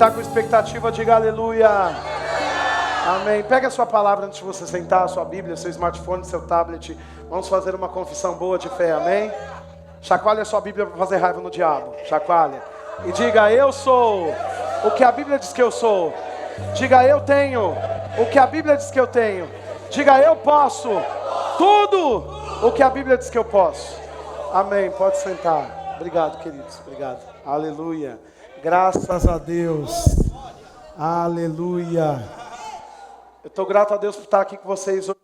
está com expectativa, diga aleluia. Amém. Pega a sua palavra antes de você sentar, a sua Bíblia, seu smartphone, seu tablet. Vamos fazer uma confissão boa de fé, amém? Chacoalha a sua Bíblia para fazer raiva no diabo. Chacoalha. E diga, eu sou o que a Bíblia diz que eu sou. Diga, eu tenho o que a Bíblia diz que eu tenho. Diga, eu posso tudo o que a Bíblia diz que eu posso. Amém. Pode sentar. Obrigado, queridos. Obrigado. Aleluia. Graças a Deus. Aleluia. Eu estou grato a Deus por estar aqui com vocês hoje.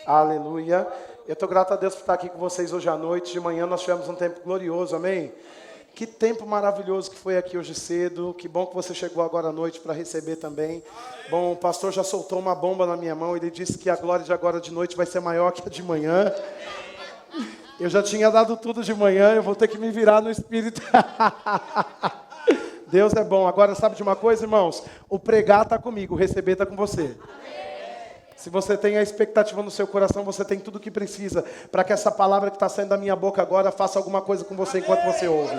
Aleluia. Eu estou grato a Deus por estar aqui com vocês hoje à noite. De manhã nós tivemos um tempo glorioso, amém? Que tempo maravilhoso que foi aqui hoje cedo. Que bom que você chegou agora à noite para receber também. Bom, o pastor já soltou uma bomba na minha mão. Ele disse que a glória de agora de noite vai ser maior que a de manhã. Eu já tinha dado tudo de manhã, eu vou ter que me virar no espírito. Deus é bom. Agora sabe de uma coisa, irmãos? O pregar está comigo, o receber está com você. Se você tem a expectativa no seu coração, você tem tudo o que precisa para que essa palavra que está saindo da minha boca agora faça alguma coisa com você enquanto você ouve.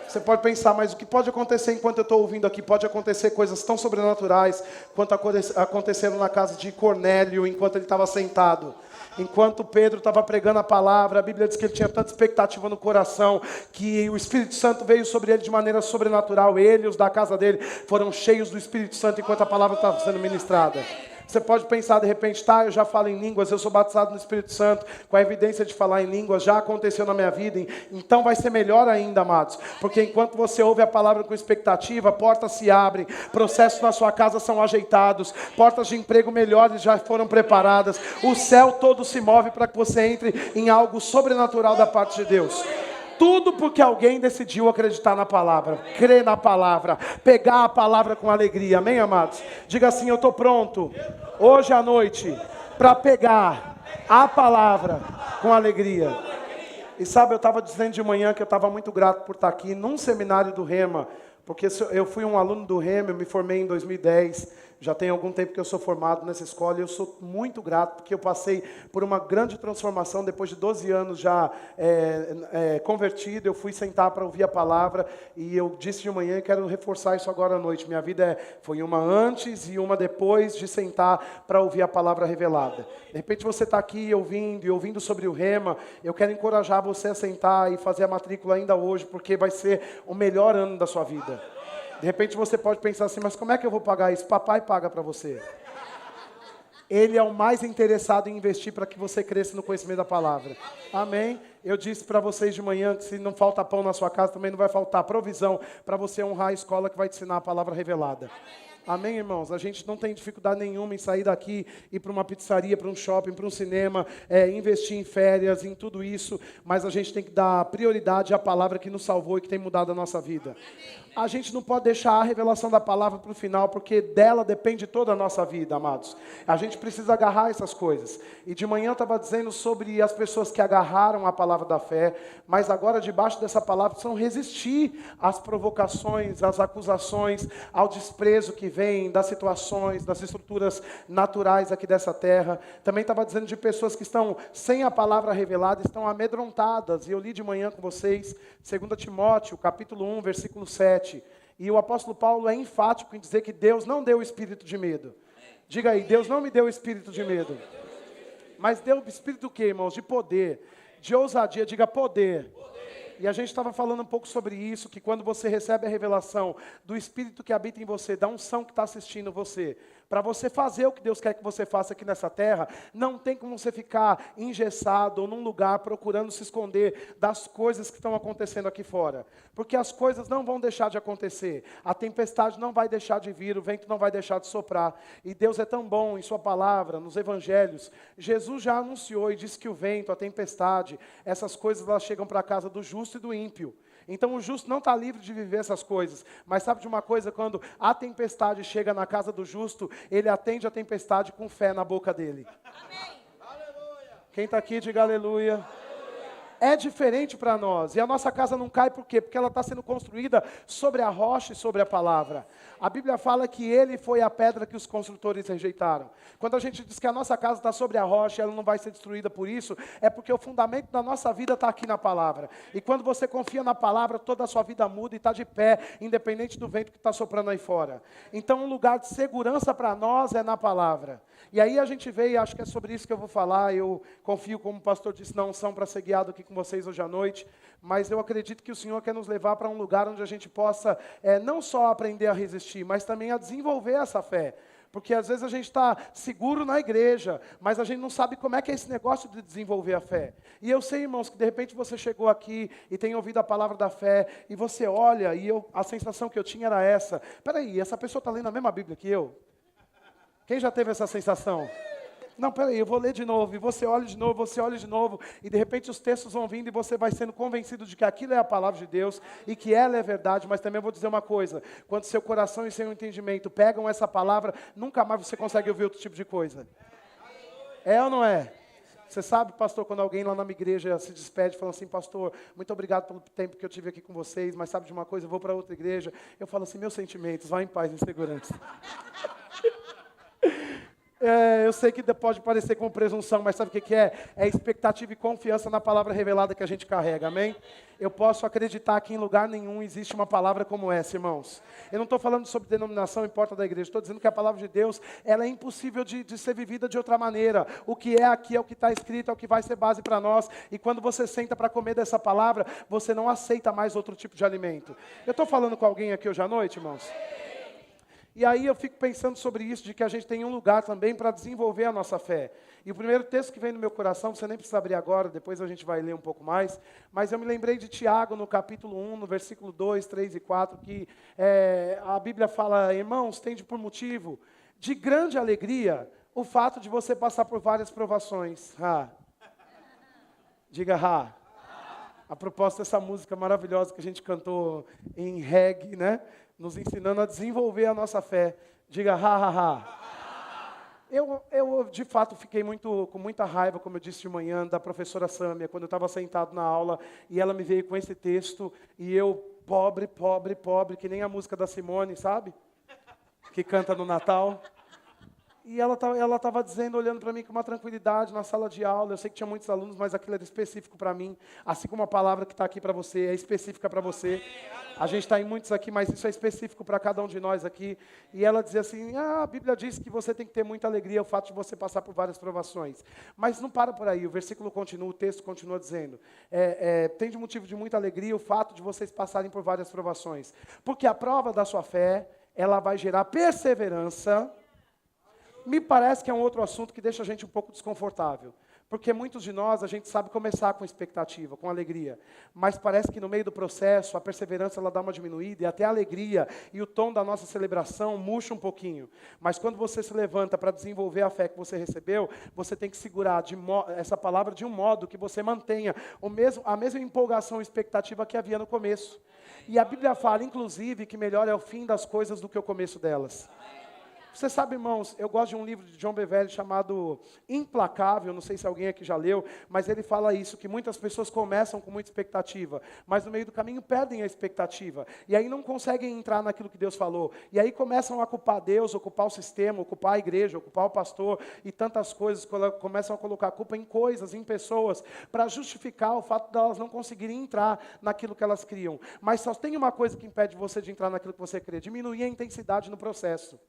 Você pode pensar, mas o que pode acontecer enquanto eu estou ouvindo aqui? Pode acontecer coisas tão sobrenaturais quanto aconteceram na casa de Cornélio enquanto ele estava sentado. Enquanto Pedro estava pregando a palavra, a Bíblia diz que ele tinha tanta expectativa no coração, que o Espírito Santo veio sobre ele de maneira sobrenatural. Ele e os da casa dele foram cheios do Espírito Santo enquanto a palavra estava sendo ministrada. Você pode pensar de repente, tá, eu já falo em línguas, eu sou batizado no Espírito Santo, com a evidência de falar em línguas, já aconteceu na minha vida, então vai ser melhor ainda, amados, porque enquanto você ouve a palavra com expectativa, portas se abrem, processos na sua casa são ajeitados, portas de emprego melhores já foram preparadas, o céu todo se move para que você entre em algo sobrenatural da parte de Deus. Tudo porque alguém decidiu acreditar na palavra, crer na palavra, pegar a palavra com alegria. Amém, amados? Diga assim, eu estou pronto, hoje à noite, para pegar a palavra com alegria. E sabe, eu estava dizendo de manhã que eu estava muito grato por estar aqui num seminário do Rema, porque eu fui um aluno do Rema, eu me formei em 2010, já tem algum tempo que eu sou formado nessa escola e eu sou muito grato porque eu passei por uma grande transformação depois de 12 anos já convertido. Eu fui sentar para ouvir a palavra e eu disse de manhã e quero reforçar isso agora à noite. Minha vida foi uma antes e uma depois de sentar para ouvir a palavra revelada. De repente você está aqui ouvindo sobre o Rema, eu quero encorajar você a sentar e fazer a matrícula ainda hoje, porque vai ser o melhor ano da sua vida. De repente você pode pensar assim, mas como é que eu vou pagar isso? Papai paga para você. Ele é o mais interessado em investir para que você cresça no conhecimento da palavra. Amém? Eu disse para vocês de manhã que se não falta pão na sua casa, também não vai faltar provisão para você honrar a escola que vai te ensinar a palavra revelada. Amém, irmãos? A gente não tem dificuldade nenhuma em sair daqui, ir para uma pizzaria, para um shopping, para um cinema, investir em férias, em tudo isso, mas a gente tem que dar prioridade à palavra que nos salvou e que tem mudado a nossa vida. A gente não pode deixar a revelação da palavra para o final, porque dela depende toda a nossa vida, amados. A gente precisa agarrar essas coisas. E de manhã eu estava dizendo sobre as pessoas que agarraram a palavra da fé, mas agora debaixo dessa palavra precisam resistir às provocações, às acusações, ao desprezo que vem das situações, das estruturas naturais aqui dessa terra. Também estava dizendo de pessoas que estão sem a palavra revelada, estão amedrontadas. E eu li de manhã com vocês, 2 Timóteo, capítulo 1, versículo 7. E o apóstolo Paulo é enfático em dizer que Deus não deu o espírito de medo. Diga aí, Deus não me deu o espírito de medo. Mas deu o espírito do quê, irmãos? De poder, de ousadia, diga poder. E a gente estava falando um pouco sobre isso, que quando você recebe a revelação do Espírito que habita em você, da unção que está assistindo você, para você fazer o que Deus quer que você faça aqui nessa terra, não tem como você ficar engessado ou num lugar procurando se esconder das coisas que estão acontecendo aqui fora. Porque as coisas não vão deixar de acontecer, a tempestade não vai deixar de vir, o vento não vai deixar de soprar. E Deus é tão bom em sua palavra, nos evangelhos. Jesus já anunciou e disse que o vento, a tempestade, essas coisas elas chegam para a casa do justo e do ímpio. Então o justo não está livre de viver essas coisas. Mas sabe de uma coisa? Quando a tempestade chega na casa do justo, ele atende a tempestade com fé na boca dele. Amém. Quem está aqui, diga aleluia. é diferente para nós. E a nossa casa não cai por quê? Porque ela está sendo construída sobre a rocha e sobre a palavra. A Bíblia fala que ele foi a pedra que os construtores rejeitaram. Quando a gente diz que a nossa casa está sobre a rocha e ela não vai ser destruída por isso, é porque o fundamento da nossa vida está aqui na palavra. E quando você confia na palavra, toda a sua vida muda e está de pé, independente do vento que está soprando aí fora. Então, um lugar de segurança para nós é na palavra. E aí a gente vê, e acho que é sobre isso que eu vou falar, eu confio, como o pastor disse, na unção para ser guiado aqui com vocês hoje à noite, mas eu acredito que o Senhor quer nos levar para um lugar onde a gente possa não só aprender a resistir, mas também a desenvolver essa fé. Porque às vezes a gente está seguro na igreja, mas a gente não sabe como é que é esse negócio de desenvolver a fé. E eu sei, irmãos, que de repente você chegou aqui e tem ouvido a palavra da fé, e você olha, e a sensação que eu tinha era essa: peraí, essa pessoa está lendo a mesma Bíblia que eu? Quem já teve essa sensação? Não, peraí, eu vou ler de novo, e você olha de novo, você olha de novo, e de repente os textos vão vindo e você vai sendo convencido de que aquilo é a palavra de Deus, e que ela é verdade. Mas também eu vou dizer uma coisa: quando seu coração e seu entendimento pegam essa palavra, nunca mais você consegue ouvir outro tipo de coisa. É ou não é? Você sabe, pastor, quando alguém lá na minha igreja se despede, falando assim: pastor, muito obrigado pelo tempo que eu tive aqui com vocês, mas sabe de uma coisa, eu vou para outra igreja. Eu falo assim: meus sentimentos, vá em paz, em segurança. Eu sei que pode parecer como presunção, mas sabe o que é? É expectativa e confiança na palavra revelada que a gente carrega, amém? Eu posso acreditar que em lugar nenhum existe uma palavra como essa, irmãos. Eu não estou falando sobre denominação e porta da igreja, estou dizendo que a palavra de Deus, ela é impossível de ser vivida de outra maneira. O que é aqui é o que está escrito, é o que vai ser base para nós, e quando você senta para comer dessa palavra, você não aceita mais outro tipo de alimento. Eu estou falando com alguém aqui hoje à noite, irmãos? E aí eu fico pensando sobre isso, de que a gente tem um lugar também para desenvolver a nossa fé. E o primeiro texto que vem no meu coração, você nem precisa abrir agora, depois a gente vai ler um pouco mais, mas eu me lembrei de Tiago, no capítulo 1, no versículo 2, 3 e 4, que a Bíblia fala: irmãos, tende por motivo de grande alegria o fato de você passar por várias provações. Diga a propósito dessa música maravilhosa que a gente cantou em reggae, né? Nos ensinando a desenvolver a nossa fé. Diga Eu de fato fiquei com muita raiva, como eu disse de manhã, da professora Sâmia, quando eu estava sentado na aula, e ela me veio com esse texto, e eu, pobre, pobre, pobre, que nem a música da Simone, sabe? Que canta no Natal. E ela estava dizendo, olhando para mim com uma tranquilidade na sala de aula. Eu sei que tinha muitos alunos, mas aquilo era específico para mim. Assim como a palavra que está aqui para você é específica para você. A gente está em muitos aqui, mas isso é específico para cada um de nós aqui. E ela dizia assim: a Bíblia diz que você tem que ter muita alegria o fato de você passar por várias provações. Mas não para por aí, o versículo continua, o texto continua dizendo: tem de motivo de muita alegria o fato de vocês passarem por várias provações. Porque a prova da sua fé, ela vai gerar perseverança. Me parece que é um outro assunto que deixa a gente um pouco desconfortável. Porque muitos de nós, a gente sabe começar com expectativa, com alegria. Mas parece que no meio do processo, a perseverança ela dá uma diminuída, e até a alegria e o tom da nossa celebração murcha um pouquinho. Mas quando você se levanta para desenvolver a fé que você recebeu, você tem que segurar essa palavra de um modo que você mantenha a mesma empolgação e expectativa que havia no começo. E a Bíblia fala, inclusive, que melhor é o fim das coisas do que o começo delas. Você sabe, irmãos, eu gosto de um livro de John Bevere chamado Implacável, não sei se alguém aqui já leu, mas ele fala isso, que muitas pessoas começam com muita expectativa, mas no meio do caminho perdem a expectativa, e aí não conseguem entrar naquilo que Deus falou, e aí começam a culpar Deus, ocupar o sistema, ocupar a igreja, ocupar o pastor, e tantas coisas, começam a colocar a culpa em coisas, em pessoas, para justificar o fato de elas não conseguirem entrar naquilo que elas criam. Mas só tem uma coisa que impede você de entrar naquilo que você crê: diminuir a intensidade no processo.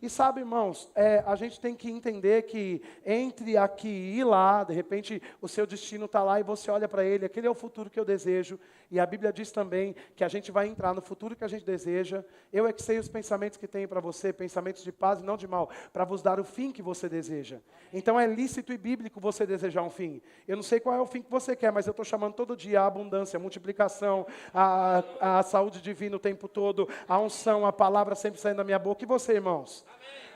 E sabe, irmãos, a gente tem que entender que entre aqui e lá, de repente o seu destino está lá e você olha para ele, aquele é o futuro que eu desejo. E a Bíblia diz também que a gente vai entrar no futuro que a gente deseja. Eu é que sei os pensamentos que tenho para você, pensamentos de paz e não de mal, para vos dar o fim que você deseja. Então é lícito e bíblico você desejar um fim. Eu não sei qual é o fim que você quer, mas eu estou chamando todo dia a abundância, a multiplicação, a saúde divina o tempo todo, a unção, a palavra sempre saindo da minha boca. E você, irmãos?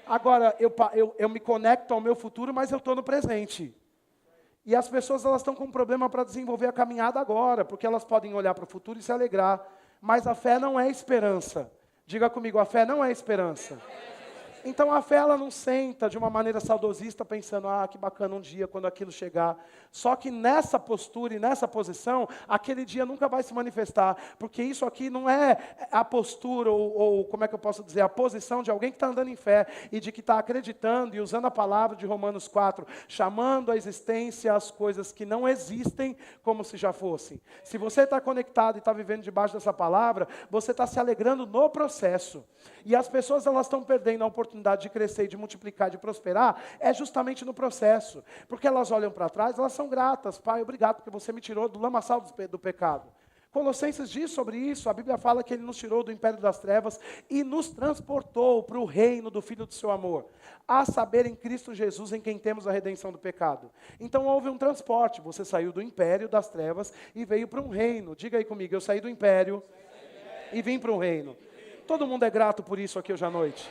Agora, eu me conecto ao meu futuro, mas eu estou no presente. E as pessoas elas estão com um problema para desenvolver a caminhada agora, porque elas podem olhar para o futuro e se alegrar. Mas a fé não é esperança. Diga comigo, a fé não é esperança. Então a fé ela não senta de uma maneira saudosista pensando, que bacana um dia quando aquilo chegar. Só que nessa postura e nessa posição, aquele dia nunca vai se manifestar, porque isso aqui não é a postura ou como é que eu posso dizer, a posição de alguém que está andando em fé e de que está acreditando e usando a palavra de Romanos 4, chamando à existência as coisas que não existem como se já fossem. Se você está conectado e está vivendo debaixo dessa palavra, você está se alegrando no processo. E as pessoas elas estão perdendo a oportunidade de crescer, de multiplicar, de prosperar, é justamente no processo. Porque elas olham para trás, elas são gratas. Pai, obrigado porque você me tirou do lamaçal do pecado. Colossenses diz sobre isso, a Bíblia fala que Ele nos tirou do império das trevas e nos transportou para o reino do Filho do seu amor, a saber em Cristo Jesus em quem temos a redenção do pecado. Então houve um transporte, você saiu do império das trevas e veio para um reino. Diga aí comigo, eu saí do império e vim para um reino. Todo mundo é grato por isso aqui hoje à noite.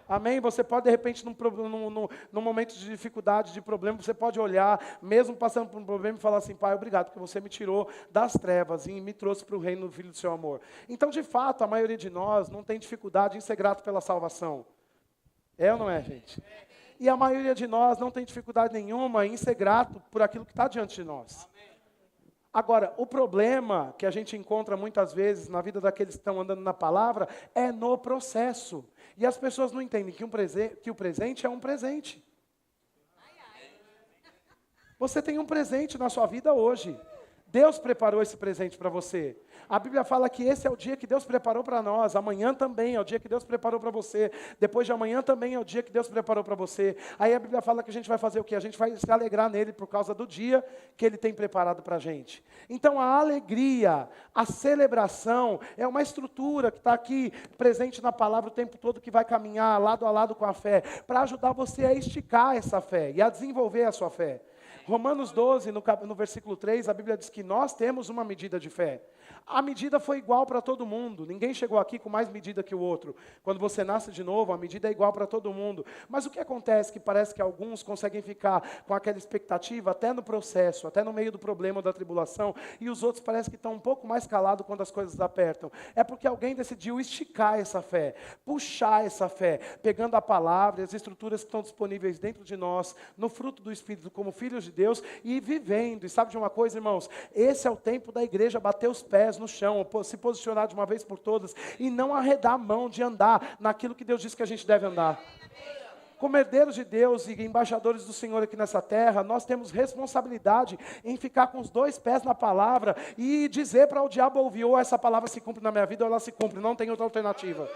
Amém? Você pode, de repente, num momento de dificuldade, de problema, você pode olhar, mesmo passando por um problema, e falar assim, Pai, obrigado, porque você me tirou das trevas e me trouxe para o reino do Filho do seu amor. Então, de fato, a maioria de nós não tem dificuldade em ser grato pela salvação. É ou não é, gente? E a maioria de nós não tem dificuldade nenhuma em ser grato por aquilo que está diante de nós. Agora, o problema que a gente encontra muitas vezes na vida daqueles que estão andando na palavra é no processo. E as pessoas não entendem que o presente é um presente. Você tem um presente na sua vida hoje. Deus preparou esse presente para você. A Bíblia fala que esse é o dia que Deus preparou para nós. Amanhã também é o dia que Deus preparou para você. Depois de amanhã também é o dia que Deus preparou para você. Aí a Bíblia fala que a gente vai fazer o quê? A gente vai se alegrar nele por causa do dia que ele tem preparado para a gente. Então a alegria, a celebração, é uma estrutura que está aqui presente na palavra o tempo todo, que vai caminhar lado a lado com a fé, para ajudar você a esticar essa fé e a desenvolver a sua fé. Romanos 12, no versículo 3, a Bíblia diz que nós temos uma medida de fé. A medida foi igual para todo mundo. Ninguém chegou aqui com mais medida que o outro. Quando você nasce de novo, a medida é igual para todo mundo. Mas o que acontece que parece que alguns conseguem ficar com aquela expectativa até no processo, até no meio do problema ou da tribulação, e os outros parecem que estão um pouco mais calados quando as coisas apertam. É porque alguém decidiu esticar essa fé, puxar essa fé, pegando a palavra e as estruturas que estão disponíveis dentro de nós, no fruto do Espírito, como filhos de Deus, e vivendo. E sabe de uma coisa, irmãos? Esse é o tempo da igreja bater os pés no chão, se posicionar de uma vez por todas, e não arredar a mão de andar naquilo que Deus diz que a gente deve andar. Como herdeiros de Deus e embaixadores do Senhor aqui nessa terra, nós temos responsabilidade em ficar com os dois pés na palavra e dizer para o diabo ouvir, ou essa palavra se cumpre na minha vida, ou ela se cumpre, não tem outra alternativa.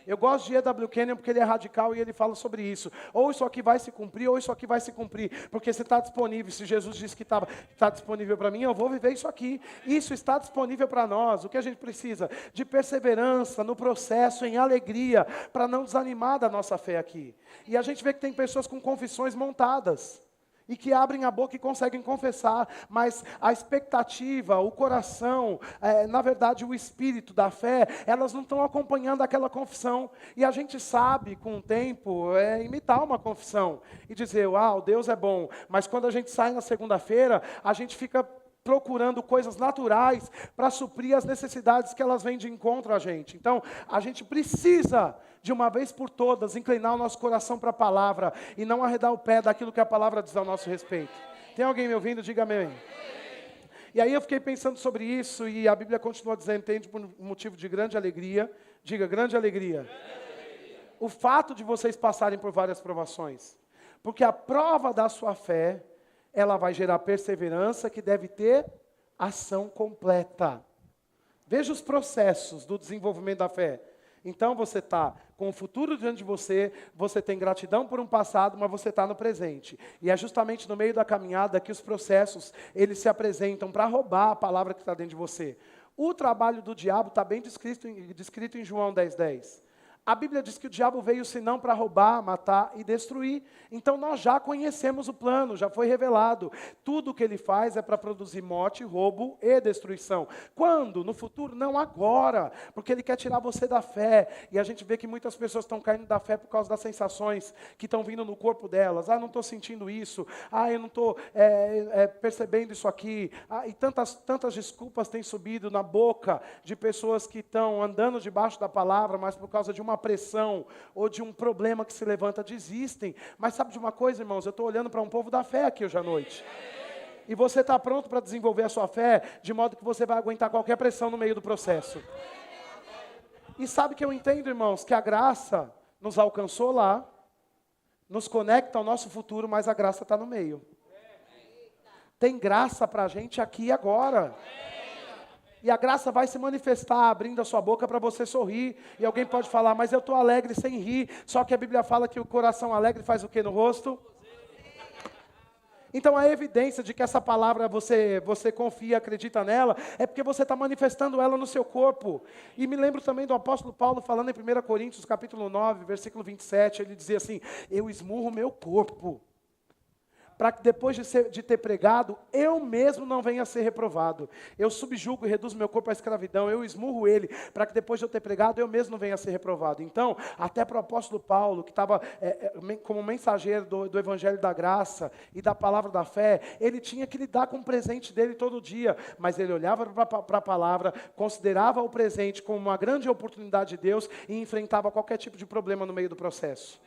Eu gosto de E.W. Kenyon porque ele é radical e ele fala sobre isso. Ou isso aqui vai se cumprir, ou isso aqui vai se cumprir. Porque se está disponível, se Jesus disse que está disponível para mim, eu vou viver isso aqui. Isso está disponível para nós. O que a gente precisa? De perseverança no processo, em alegria, para não desanimar da nossa fé aqui. E a gente vê que tem pessoas com confissões montadas. E que abrem a boca e conseguem confessar, mas a expectativa, o coração, na verdade o espírito da fé, elas não estão acompanhando aquela confissão. E a gente sabe, com o tempo, imitar uma confissão e dizer, uau, Deus é bom. Mas quando a gente sai na segunda-feira, a gente fica procurando coisas naturais para suprir as necessidades que elas vêm de encontro a gente. Então, a gente precisa, de uma vez por todas, inclinar o nosso coração para a palavra e não arredar o pé daquilo que a palavra diz ao nosso respeito. Tem alguém me ouvindo? Diga amém. E aí eu fiquei pensando sobre isso e a Bíblia continua dizendo, tende por motivo de grande alegria. Diga, grande alegria. O fato de vocês passarem por várias provações. Porque a prova da sua fé, ela vai gerar perseverança que deve ter ação completa. Veja os processos do desenvolvimento da fé. Então você está com o futuro diante de você, você tem gratidão por um passado, mas você está no presente. E é justamente no meio da caminhada que os processos, eles se apresentam para roubar a palavra que está dentro de você. O trabalho do diabo está bem descrito em João 10:10. A Bíblia diz que o diabo veio senão para roubar, matar e destruir. Então nós já conhecemos o plano, já foi revelado. Tudo o que ele faz é para produzir morte, roubo e destruição. Quando? No futuro? Não agora. Porque ele quer tirar você da fé. E a gente vê que muitas pessoas estão caindo da fé por causa das sensações que estão vindo no corpo delas. Não estou sentindo isso. Eu não estou percebendo isso aqui. E tantas desculpas têm subido na boca de pessoas que estão andando debaixo da palavra, mas por causa de uma uma pressão ou de um problema que se levanta, desistem. Mas sabe de uma coisa, irmãos? Eu estou olhando para um povo da fé aqui hoje à noite. E você está pronto para desenvolver a sua fé, de modo que você vai aguentar qualquer pressão no meio do processo. E sabe que eu entendo, irmãos, que a graça nos alcançou lá, nos conecta ao nosso futuro, mas a graça está no meio. Tem graça para a gente aqui e agora. E a graça vai se manifestar abrindo a sua boca para você sorrir. E alguém pode falar, mas eu estou alegre sem rir. Só que a Bíblia fala que o coração alegre faz o que no rosto? Então a evidência de que essa palavra você confia, acredita nela, é porque você está manifestando ela no seu corpo. E me lembro também do apóstolo Paulo falando em 1 Coríntios capítulo 9, versículo 27, ele dizia assim, eu esmurro meu corpo, para que depois de ter pregado, eu mesmo não venha a ser reprovado. Eu subjugo e reduzo meu corpo à escravidão, eu esmurro ele, para que depois de eu ter pregado, eu mesmo não venha a ser reprovado. Então, até para o apóstolo Paulo, que estava como mensageiro do Evangelho da Graça e da Palavra da Fé, ele tinha que lidar com o presente dele todo dia, mas ele olhava para a palavra, considerava o presente como uma grande oportunidade de Deus e enfrentava qualquer tipo de problema no meio do processo.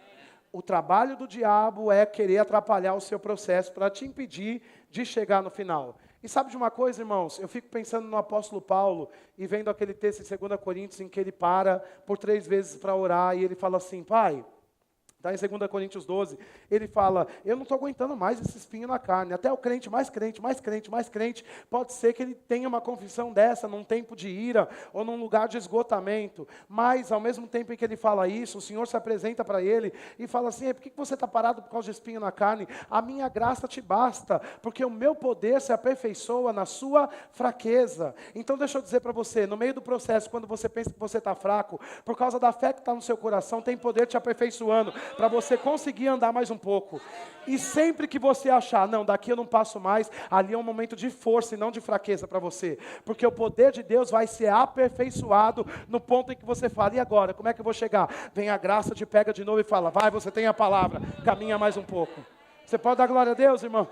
O trabalho do diabo é querer atrapalhar o seu processo para te impedir de chegar no final. E sabe de uma coisa, irmãos? Eu fico pensando no apóstolo Paulo e vendo aquele texto em 2 Coríntios em que ele para por 3 vezes para orar e ele fala assim, Pai... Está em 2 Coríntios 12, ele fala, eu não estou aguentando mais esse espinho na carne. Até o crente, pode ser que ele tenha uma confissão dessa num tempo de ira ou num lugar de esgotamento. Mas, ao mesmo tempo em que ele fala isso, o Senhor se apresenta para ele e fala assim, por que você está parado por causa de espinho na carne? A minha graça te basta, porque o meu poder se aperfeiçoa na sua fraqueza. Então, deixa eu dizer para você, no meio do processo, quando você pensa que você está fraco, por causa da fé que está no seu coração, tem poder te aperfeiçoando, para você conseguir andar mais um pouco. E sempre que você achar, não, daqui eu não passo mais, ali é um momento de força e não de fraqueza para você. Porque o poder de Deus vai ser aperfeiçoado no ponto em que você fala, e agora, como é que eu vou chegar? Vem a graça, te pega de novo e fala, vai, você tem a palavra, caminha mais um pouco. Você pode dar glória a Deus, irmãos?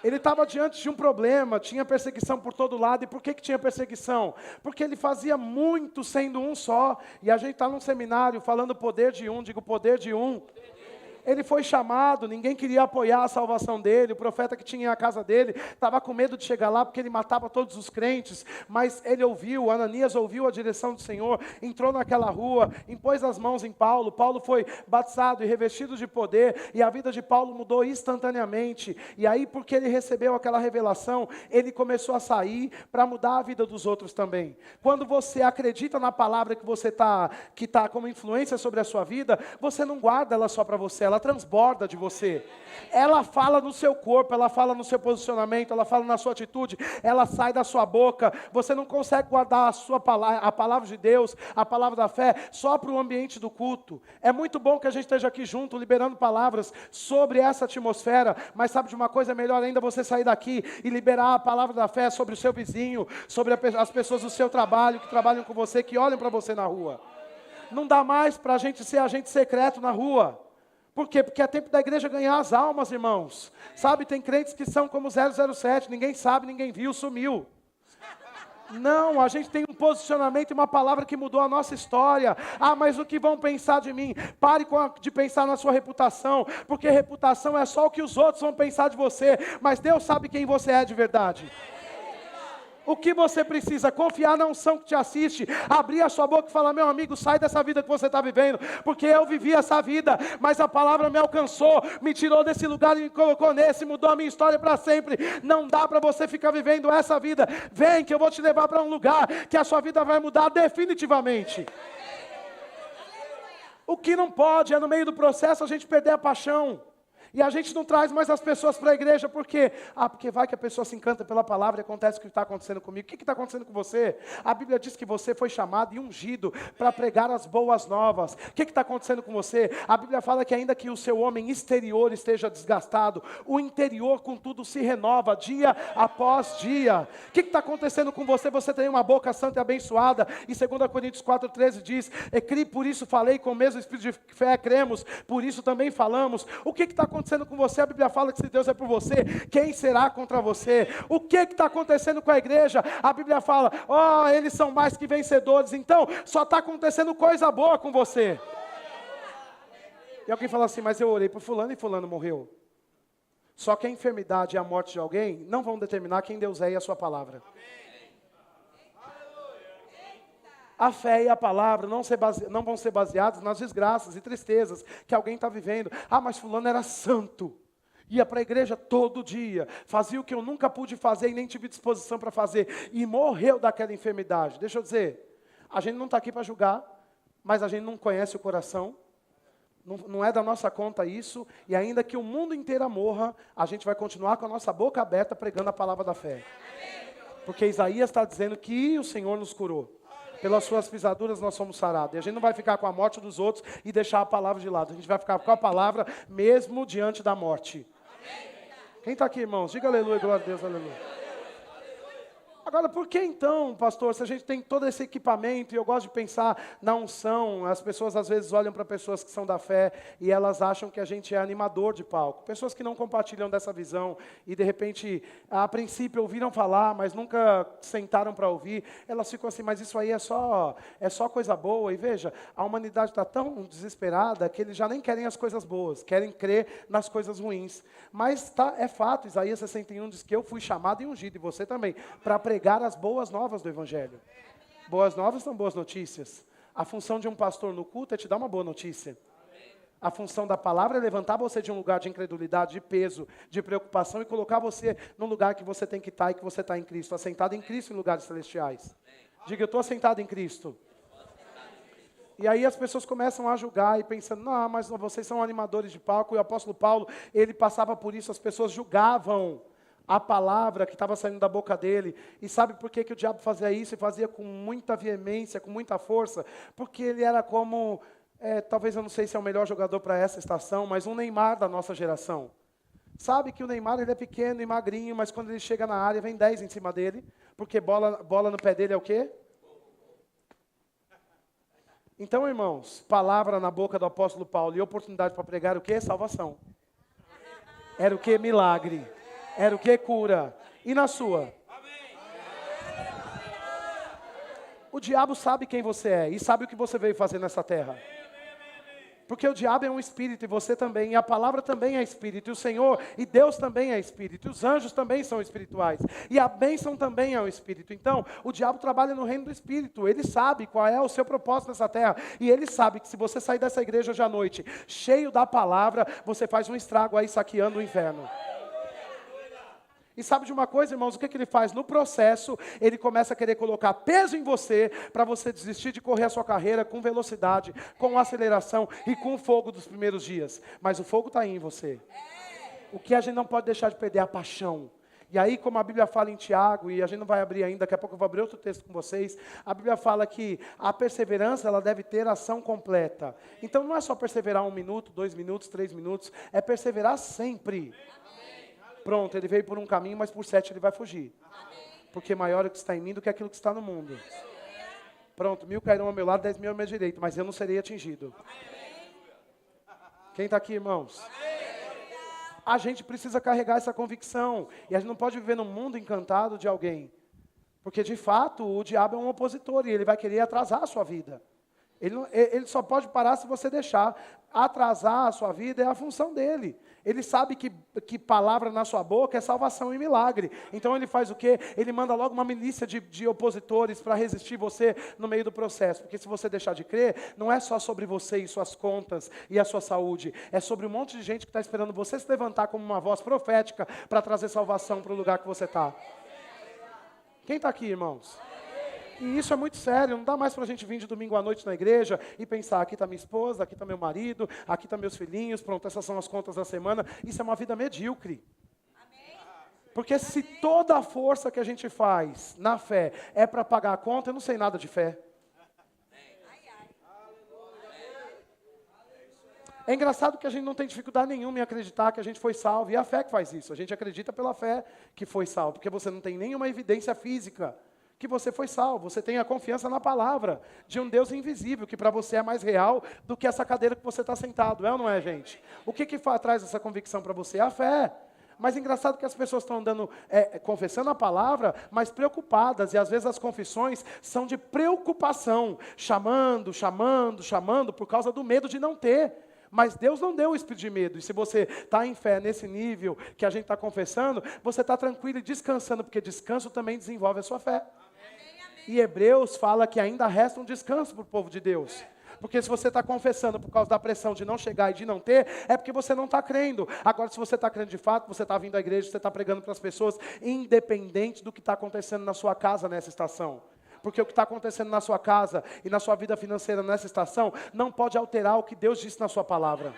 Ele estava diante de um problema, tinha perseguição por todo lado. E por que tinha perseguição? Porque ele fazia muito sendo um só. E a gente está num seminário falando poder de um, digo poder de um. Ele foi chamado, ninguém queria apoiar a salvação dele, o profeta que tinha a casa dele, estava com medo de chegar lá, porque ele matava todos os crentes, mas ele ouviu, Ananias ouviu a direção do Senhor, entrou naquela rua, impôs as mãos em Paulo, Paulo foi batizado e revestido de poder, e a vida de Paulo mudou instantaneamente, e aí porque ele recebeu aquela revelação, ele começou a sair para mudar a vida dos outros também. Quando você acredita na palavra que está como influência sobre a sua vida, você não guarda ela só para você, ela transborda de você. Ela fala no seu corpo, ela fala no seu posicionamento, ela fala na sua atitude, ela sai da sua boca. Você não consegue guardar a palavra de Deus, a palavra da fé, só para o ambiente do culto. É muito bom que a gente esteja aqui junto, liberando palavras sobre essa atmosfera, mas sabe de uma coisa? É melhor ainda você sair daqui e liberar a palavra da fé sobre o seu vizinho, sobre as pessoas do seu trabalho, que trabalham com você, que olham para você na rua. Não dá mais para a gente ser agente secreto na rua. Por quê? Porque é tempo da igreja ganhar as almas, irmãos. Sabe, tem crentes que são como 007, ninguém sabe, ninguém viu, sumiu. Não, a gente tem um posicionamento e uma palavra que mudou a nossa história. Ah, mas o que vão pensar de mim? Pare de pensar na sua reputação, porque reputação é só o que os outros vão pensar de você, mas Deus sabe quem você é de verdade. O que você precisa? Confiar na unção que te assiste, abrir a sua boca e falar, meu amigo, sai dessa vida que você está vivendo, porque eu vivi essa vida, mas a palavra me alcançou, me tirou desse lugar e me colocou nesse, mudou a minha história para sempre. Não dá para você ficar vivendo essa vida. Vem que eu vou te levar para um lugar que a sua vida vai mudar definitivamente. O que não pode é no meio do processo a gente perder a paixão. E a gente não traz mais as pessoas para a igreja, por quê? Porque vai que a pessoa se encanta pela palavra e acontece o que está acontecendo comigo. O que está acontecendo com você? A Bíblia diz que você foi chamado e ungido para pregar as boas novas. O que está acontecendo com você? A Bíblia fala que ainda que o seu homem exterior esteja desgastado, o interior, contudo, se renova dia após dia. O que está acontecendo com você? Você tem uma boca santa e abençoada. E 2 Coríntios 4,13 diz, por isso falei, com o mesmo espírito de fé cremos, por isso também falamos. O que está acontecendo acontecendo com você? A Bíblia fala que se Deus é por você, quem será contra você? O que está acontecendo com a igreja? A Bíblia fala, eles são mais que vencedores. Então, só está acontecendo coisa boa com você. E alguém fala assim, mas eu orei por fulano e fulano morreu. Só que a enfermidade e a morte de alguém não vão determinar quem Deus é e a sua palavra. A fé e a palavra não vão ser baseados nas desgraças e tristezas que alguém está vivendo. Mas fulano era santo. Ia para a igreja todo dia. Fazia o que eu nunca pude fazer e nem tive disposição para fazer. E morreu daquela enfermidade. Deixa eu dizer, a gente não está aqui para julgar, mas a gente não conhece o coração. Não é da nossa conta isso. E ainda que o mundo inteiro morra, a gente vai continuar com a nossa boca aberta pregando a palavra da fé. Porque Isaías está dizendo que o Senhor nos curou. Pelas suas pisaduras nós somos sarados. E a gente não vai ficar com a morte dos outros e deixar a palavra de lado. A gente vai ficar com a palavra mesmo diante da morte. Quem está aqui, irmãos? Diga aleluia, glória a Deus, aleluia. Agora, por que então, pastor, se a gente tem todo esse equipamento, e eu gosto de pensar na unção, as pessoas às vezes olham para pessoas que são da fé e elas acham que a gente é animador de palco. Pessoas que não compartilham dessa visão e de repente, a princípio ouviram falar, mas nunca sentaram para ouvir, elas ficam assim, mas isso aí é só coisa boa. E veja, a humanidade está tão desesperada que eles já nem querem as coisas boas, querem crer nas coisas ruins. Mas é fato, Isaías 61 diz que eu fui chamado e ungido, e você também, para pregar as boas novas do Evangelho. Boas novas são boas notícias. A função de um pastor no culto é te dar uma boa notícia. A função da palavra é levantar você de um lugar de incredulidade, de peso, de preocupação e colocar você no lugar que você tem que estar e que você está em Cristo, assentado em Cristo em lugares celestiais. Diga, eu estou assentado em Cristo. E aí as pessoas começam a julgar e pensando, não, mas vocês são animadores de palco. E o apóstolo Paulo, ele passava por isso, as pessoas julgavam a palavra que estava saindo da boca dele. E sabe por que o diabo fazia isso? E fazia com muita veemência, com muita força? Porque ele era como, talvez eu não sei se é o melhor jogador para essa estação, mas um Neymar da nossa geração. Sabe que o Neymar ele é pequeno e magrinho, mas quando ele chega na área, vem 10 em cima dele, porque bola no pé dele é o quê? Então, irmãos, palavra na boca do apóstolo Paulo e oportunidade para pregar o quê? Salvação. Era o quê? Milagre. Era o que? Cura. E na sua? O diabo sabe quem você é e sabe o que você veio fazer nessa terra. Porque o diabo é um espírito e você também, e a palavra também é espírito, e o Senhor, e Deus também é espírito, e os anjos também são espirituais, e a bênção também é um espírito. Então, o diabo trabalha no reino do espírito, ele sabe qual é o seu propósito nessa terra, e ele sabe que se você sair dessa igreja hoje à noite, cheio da palavra, você faz um estrago aí saqueando o inferno. E sabe de uma coisa, irmãos, o que ele faz? No processo, ele começa a querer colocar peso em você, para você desistir de correr a sua carreira com velocidade, com aceleração e com o fogo dos primeiros dias. Mas o fogo está aí em você. O que a gente não pode deixar de perder é a paixão. E aí, como a Bíblia fala em Tiago, e a gente não vai abrir ainda, daqui a pouco eu vou abrir outro texto com vocês, a Bíblia fala que a perseverança, ela deve ter ação completa. Então, não é só perseverar 1 minuto, 2 minutos, 3 minutos, é perseverar sempre. Pronto, ele veio por um caminho, mas por 7 ele vai fugir. Porque maior é o que está em mim do que aquilo que está no mundo. Pronto, 1000 cairão ao meu lado, 10.000 ao meu direito, mas eu não serei atingido. Quem está aqui, irmãos? A gente precisa carregar essa convicção. E a gente não pode viver num mundo encantado de alguém. Porque, de fato, o diabo é um opositor e ele vai querer atrasar a sua vida. Ele só pode parar se você deixar. Atrasar a sua vida é a função dele. Ele sabe que palavra na sua boca é salvação e milagre. Então ele faz o quê? Ele manda logo uma milícia de opositores para resistir você no meio do processo. Porque se você deixar de crer, não é só sobre você e suas contas e a sua saúde. É sobre um monte de gente que está esperando você se levantar como uma voz profética para trazer salvação para o lugar que você está. Quem está aqui, irmãos? E isso é muito sério, não dá mais para a gente vir de domingo à noite na igreja e pensar, aqui está minha esposa, aqui está meu marido, aqui estão meus filhinhos, pronto, essas são as contas da semana. Isso é uma vida medíocre. Porque se toda a força que a gente faz na fé é para pagar a conta, eu não sei nada de fé. É engraçado que a gente não tem dificuldade nenhuma em acreditar que a gente foi salvo, e é a fé que faz isso. A gente acredita pela fé que foi salvo, porque você não tem nenhuma evidência física que você foi salvo. Você tem a confiança na palavra de um Deus invisível, que para você é mais real do que essa cadeira que você está sentado. É ou não é, gente? O que traz essa convicção para você? A fé. Mas é engraçado que as pessoas estão andando, confessando a palavra, mas preocupadas. E às vezes as confissões são de preocupação. Chamando por causa do medo de não ter. Mas Deus não deu o espírito de medo. E se você está em fé nesse nível que a gente está confessando, você está tranquilo e descansando, porque descanso também desenvolve a sua fé. E Hebreus fala que ainda resta um descanso para o povo de Deus. Porque se você está confessando por causa da pressão de não chegar e de não ter, é porque você não está crendo. Agora, se você está crendo de fato, você está vindo à igreja, você está pregando para as pessoas, independente do que está acontecendo na sua casa nessa estação. Porque o que está acontecendo na sua casa e na sua vida financeira nessa estação, não pode alterar o que Deus disse na sua palavra.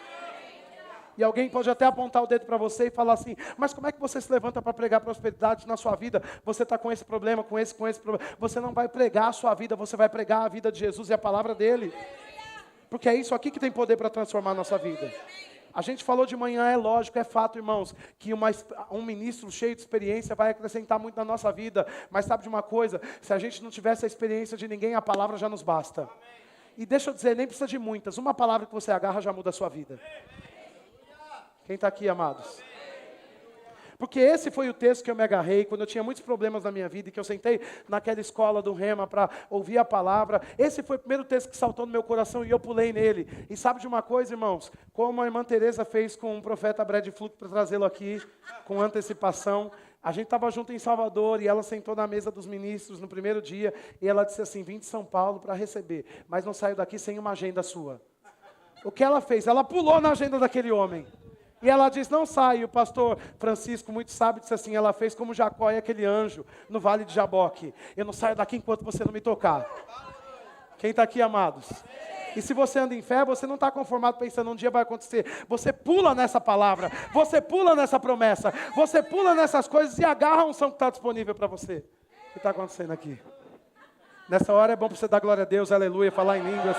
E alguém pode até apontar o dedo para você e falar assim, mas como é que você se levanta para pregar prosperidade na sua vida? Você está com esse problema, com esse problema. Você não vai pregar a sua vida, você vai pregar a vida de Jesus e a palavra dele. Porque é isso aqui que tem poder para transformar a nossa vida. A gente falou de manhã, é lógico, é fato, irmãos, que um ministro cheio de experiência vai acrescentar muito na nossa vida. Mas sabe de uma coisa? Se a gente não tivesse a experiência de ninguém, a palavra já nos basta. E deixa eu dizer, nem precisa de muitas. Uma palavra que você agarra já muda a sua vida. Quem está aqui, amados? Porque esse foi o texto que eu me agarrei quando eu tinha muitos problemas na minha vida e que eu sentei naquela escola do Rema para ouvir a palavra. Esse foi o primeiro texto que saltou no meu coração e eu pulei nele. E sabe de uma coisa, irmãos? Como a irmã Teresa fez com o profeta Brad Fluke para trazê-lo aqui, com antecipação. A gente estava junto em Salvador e ela sentou na mesa dos ministros no primeiro dia e ela disse assim, vim de São Paulo para receber, mas não saio daqui sem uma agenda sua. O que ela fez? Ela pulou na agenda daquele homem. E ela diz, não sai. E o pastor Francisco, muito sábio, disse assim, ela fez como Jacó e aquele anjo no vale de Jaboque. Eu não saio daqui enquanto você não me tocar. Quem está aqui, amados? E se você anda em fé, você não está conformado pensando um dia vai acontecer. Você pula nessa palavra, você pula nessa promessa, você pula nessas coisas e agarra a unção que está disponível para você. O que está acontecendo aqui? Nessa hora é bom para você dar glória a Deus, aleluia, falar em línguas.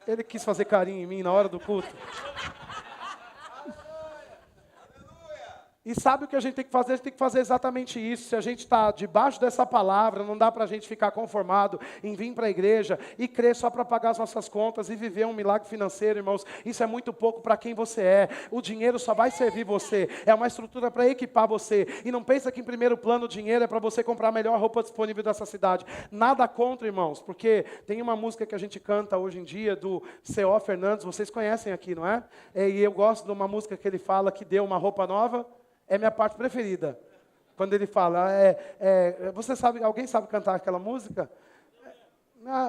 Ele quis fazer carinho em mim na hora do culto. E sabe o que a gente tem que fazer? A gente tem que fazer exatamente isso. Se a gente está debaixo dessa palavra, não dá para a gente ficar conformado em vir para a igreja e crer só para pagar as nossas contas e viver um milagre financeiro, irmãos. Isso é muito pouco para quem você é. O dinheiro só vai servir você. É uma estrutura para equipar você. E não pensa que em primeiro plano o dinheiro é para você comprar a melhor roupa disponível dessa cidade. Nada contra, irmãos, porque tem uma música que a gente canta hoje em dia do C.O. Fernandes. Vocês conhecem aqui, não é? E eu gosto de uma música que ele fala que deu uma roupa nova. É minha parte preferida. Quando ele fala, você sabe, alguém sabe cantar aquela música?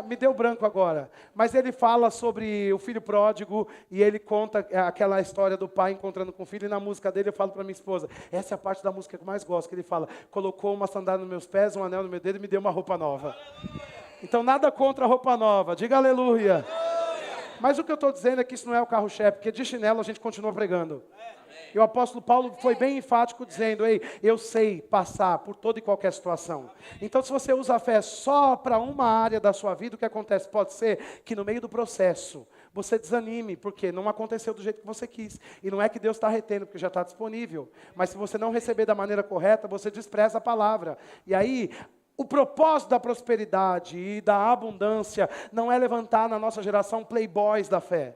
Me deu branco agora. Mas ele fala sobre o filho pródigo e ele conta aquela história do pai encontrando com o filho. E na música dele eu falo para minha esposa, essa é a parte da música que eu mais gosto, que ele fala, colocou uma sandália nos meus pés, um anel no meu dedo e me deu uma roupa nova. Então nada contra a roupa nova, diga aleluia. Mas o que eu estou dizendo é que isso não é o carro-chefe, porque de chinelo a gente continua pregando. E o apóstolo Paulo foi bem enfático dizendo, ei, eu sei passar por toda e qualquer situação. Então se você usa a fé só para uma área da sua vida, o que acontece? Pode ser que no meio do processo você desanime, porque não aconteceu do jeito que você quis. E não é que Deus está retendo, porque já está disponível. Mas se você não receber da maneira correta, você despreza a palavra. E aí, o propósito da prosperidade e da abundância não é levantar na nossa geração playboys da fé.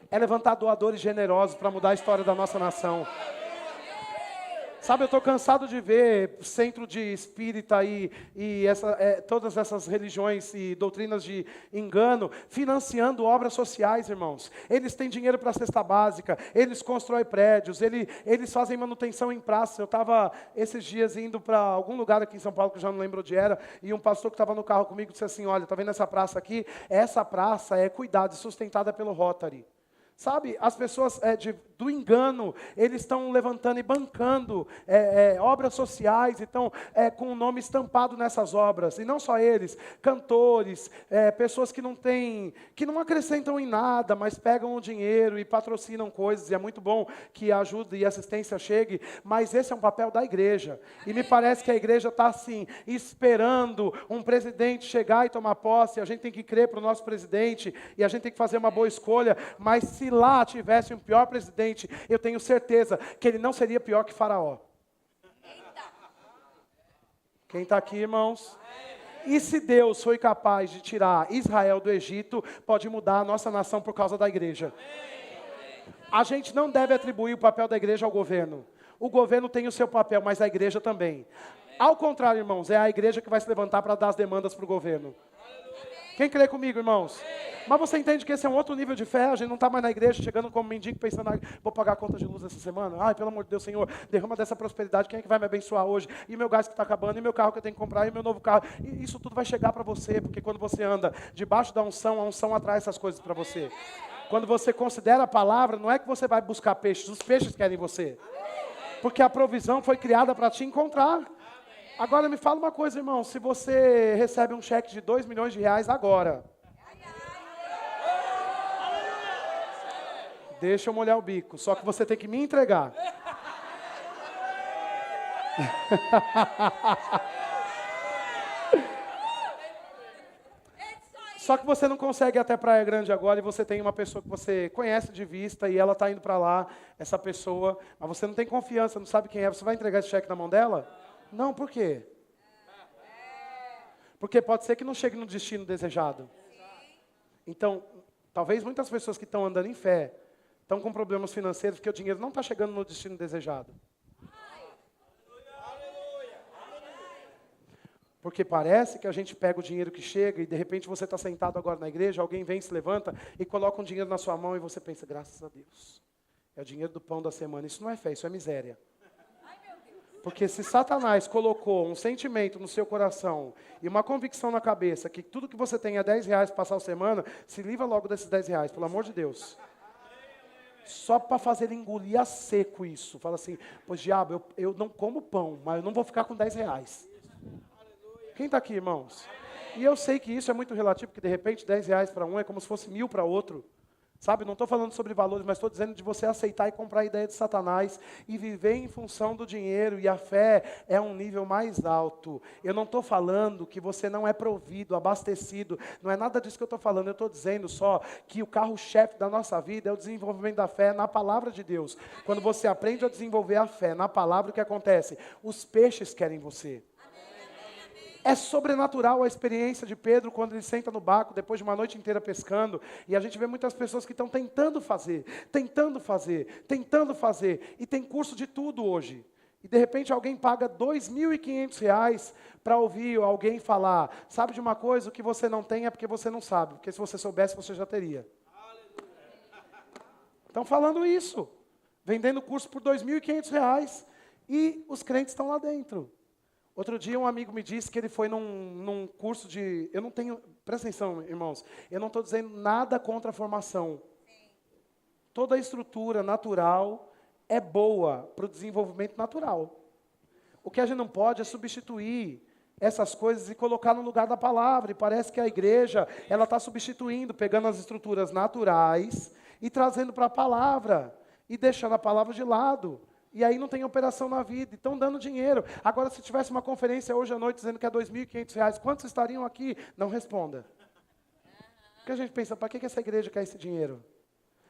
É levantar doadores generosos para mudar a história da nossa nação. Sabe, eu estou cansado de ver centro de espírita e todas essas religiões e doutrinas de engano financiando obras sociais, irmãos. Eles têm dinheiro para a cesta básica, eles constroem prédios, eles fazem manutenção em praças. Eu estava esses dias indo para algum lugar aqui em São Paulo, que eu já não lembro onde era, e um pastor que estava no carro comigo disse assim, olha, está vendo essa praça aqui? Essa praça é cuidada e sustentada pelo Rotary. Sabe, as pessoas do engano, eles estão levantando e bancando obras sociais, então com o nome estampado nessas obras. E não só eles, cantores, pessoas que não acrescentam em nada, mas pegam o dinheiro e patrocinam coisas. E é muito bom que a ajuda e assistência chegue, mas esse é um papel da igreja. E me parece que a igreja está assim, esperando um presidente chegar e tomar posse. A gente tem que crer para o nosso presidente e a gente tem que fazer uma boa escolha, mas se lá tivesse um pior presidente, eu tenho certeza que ele não seria pior que Faraó. Quem está aqui, irmãos? E se Deus foi capaz de tirar Israel do Egito, pode mudar a nossa nação por causa da igreja. A gente não deve atribuir o papel da igreja ao governo. O governo tem o seu papel, mas a igreja também. Ao contrário, irmãos, é a igreja que vai se levantar para dar as demandas para o governo. Quem crê comigo, irmãos? Mas você entende que esse é um outro nível de fé? A gente não está mais na igreja, chegando como mendigo, pensando, vou pagar a conta de luz essa semana? Ai, pelo amor de Deus, Senhor, derrama dessa prosperidade, quem é que vai me abençoar hoje? E meu gás que está acabando, e meu carro que eu tenho que comprar, e meu novo carro. E isso tudo vai chegar para você, porque quando você anda debaixo da unção, a unção atrai essas coisas para você. Quando você considera a palavra, não é que você vai buscar peixes, os peixes querem você. Porque a provisão foi criada para te encontrar. Agora me fala uma coisa, irmão, se você recebe um cheque de 2 milhões de reais agora, deixa eu molhar o bico, só que você tem que me entregar. Só que você não consegue ir até Praia Grande agora e você tem uma pessoa que você conhece de vista e ela está indo para lá, essa pessoa, mas você não tem confiança, não sabe quem é, você vai entregar esse cheque na mão dela? Não, por quê? Porque pode ser que não chegue no destino desejado. Então, talvez muitas pessoas que estão andando em fé, estão com problemas financeiros porque o dinheiro não está chegando no destino desejado. Porque parece que a gente pega o dinheiro que chega e de repente você está sentado agora na igreja, alguém vem, se levanta e coloca um dinheiro na sua mão e você pensa, graças a Deus, é o dinheiro do pão da semana. Isso não é fé, isso é miséria. Porque se Satanás colocou um sentimento no seu coração e uma convicção na cabeça que tudo que você tem é 10 reais para passar a semana, se livra logo desses 10 reais, pelo amor de Deus. Só para fazer engolir a seco isso. Fala assim, pois diabo, eu não como pão, mas eu não vou ficar com 10 reais. Quem está aqui, irmãos? E eu sei que isso é muito relativo, porque de repente 10 reais para um é como se fosse 1.000 para outro. Sabe, não estou falando sobre valores, mas estou dizendo de você aceitar e comprar a ideia de Satanás e viver em função do dinheiro. E a fé é um nível mais alto. Eu não estou falando que você não é provido, abastecido. Não é nada disso que eu estou falando. Eu estou dizendo só que o carro-chefe da nossa vida é o desenvolvimento da fé na palavra de Deus. Quando você aprende a desenvolver a fé na palavra, o que acontece? Os peixes querem você. É sobrenatural a experiência de Pedro quando ele senta no barco, depois de uma noite inteira pescando, e a gente vê muitas pessoas que estão tentando fazer, e tem curso de tudo hoje. E de repente alguém paga R$ 2.500 para ouvir alguém falar, sabe de uma coisa, o que você não tem é porque você não sabe, porque se você soubesse você já teria. Estão falando isso, vendendo curso por R$ 2.500, e os crentes estão lá dentro. Outro dia um amigo me disse que ele foi num curso de... Eu não tenho... Presta atenção, irmãos. Eu não estou dizendo nada contra a formação. Toda a estrutura natural é boa para o desenvolvimento natural. O que a gente não pode é substituir essas coisas e colocar no lugar da palavra. E parece que a igreja ela está substituindo, pegando as estruturas naturais e trazendo para a palavra. E deixando a palavra de lado. E aí não tem operação na vida, e estão dando dinheiro. Agora, se tivesse uma conferência hoje à noite dizendo que é R$ 2.500, quantos estariam aqui? Não responda. Porque a gente pensa, para que essa igreja quer esse dinheiro?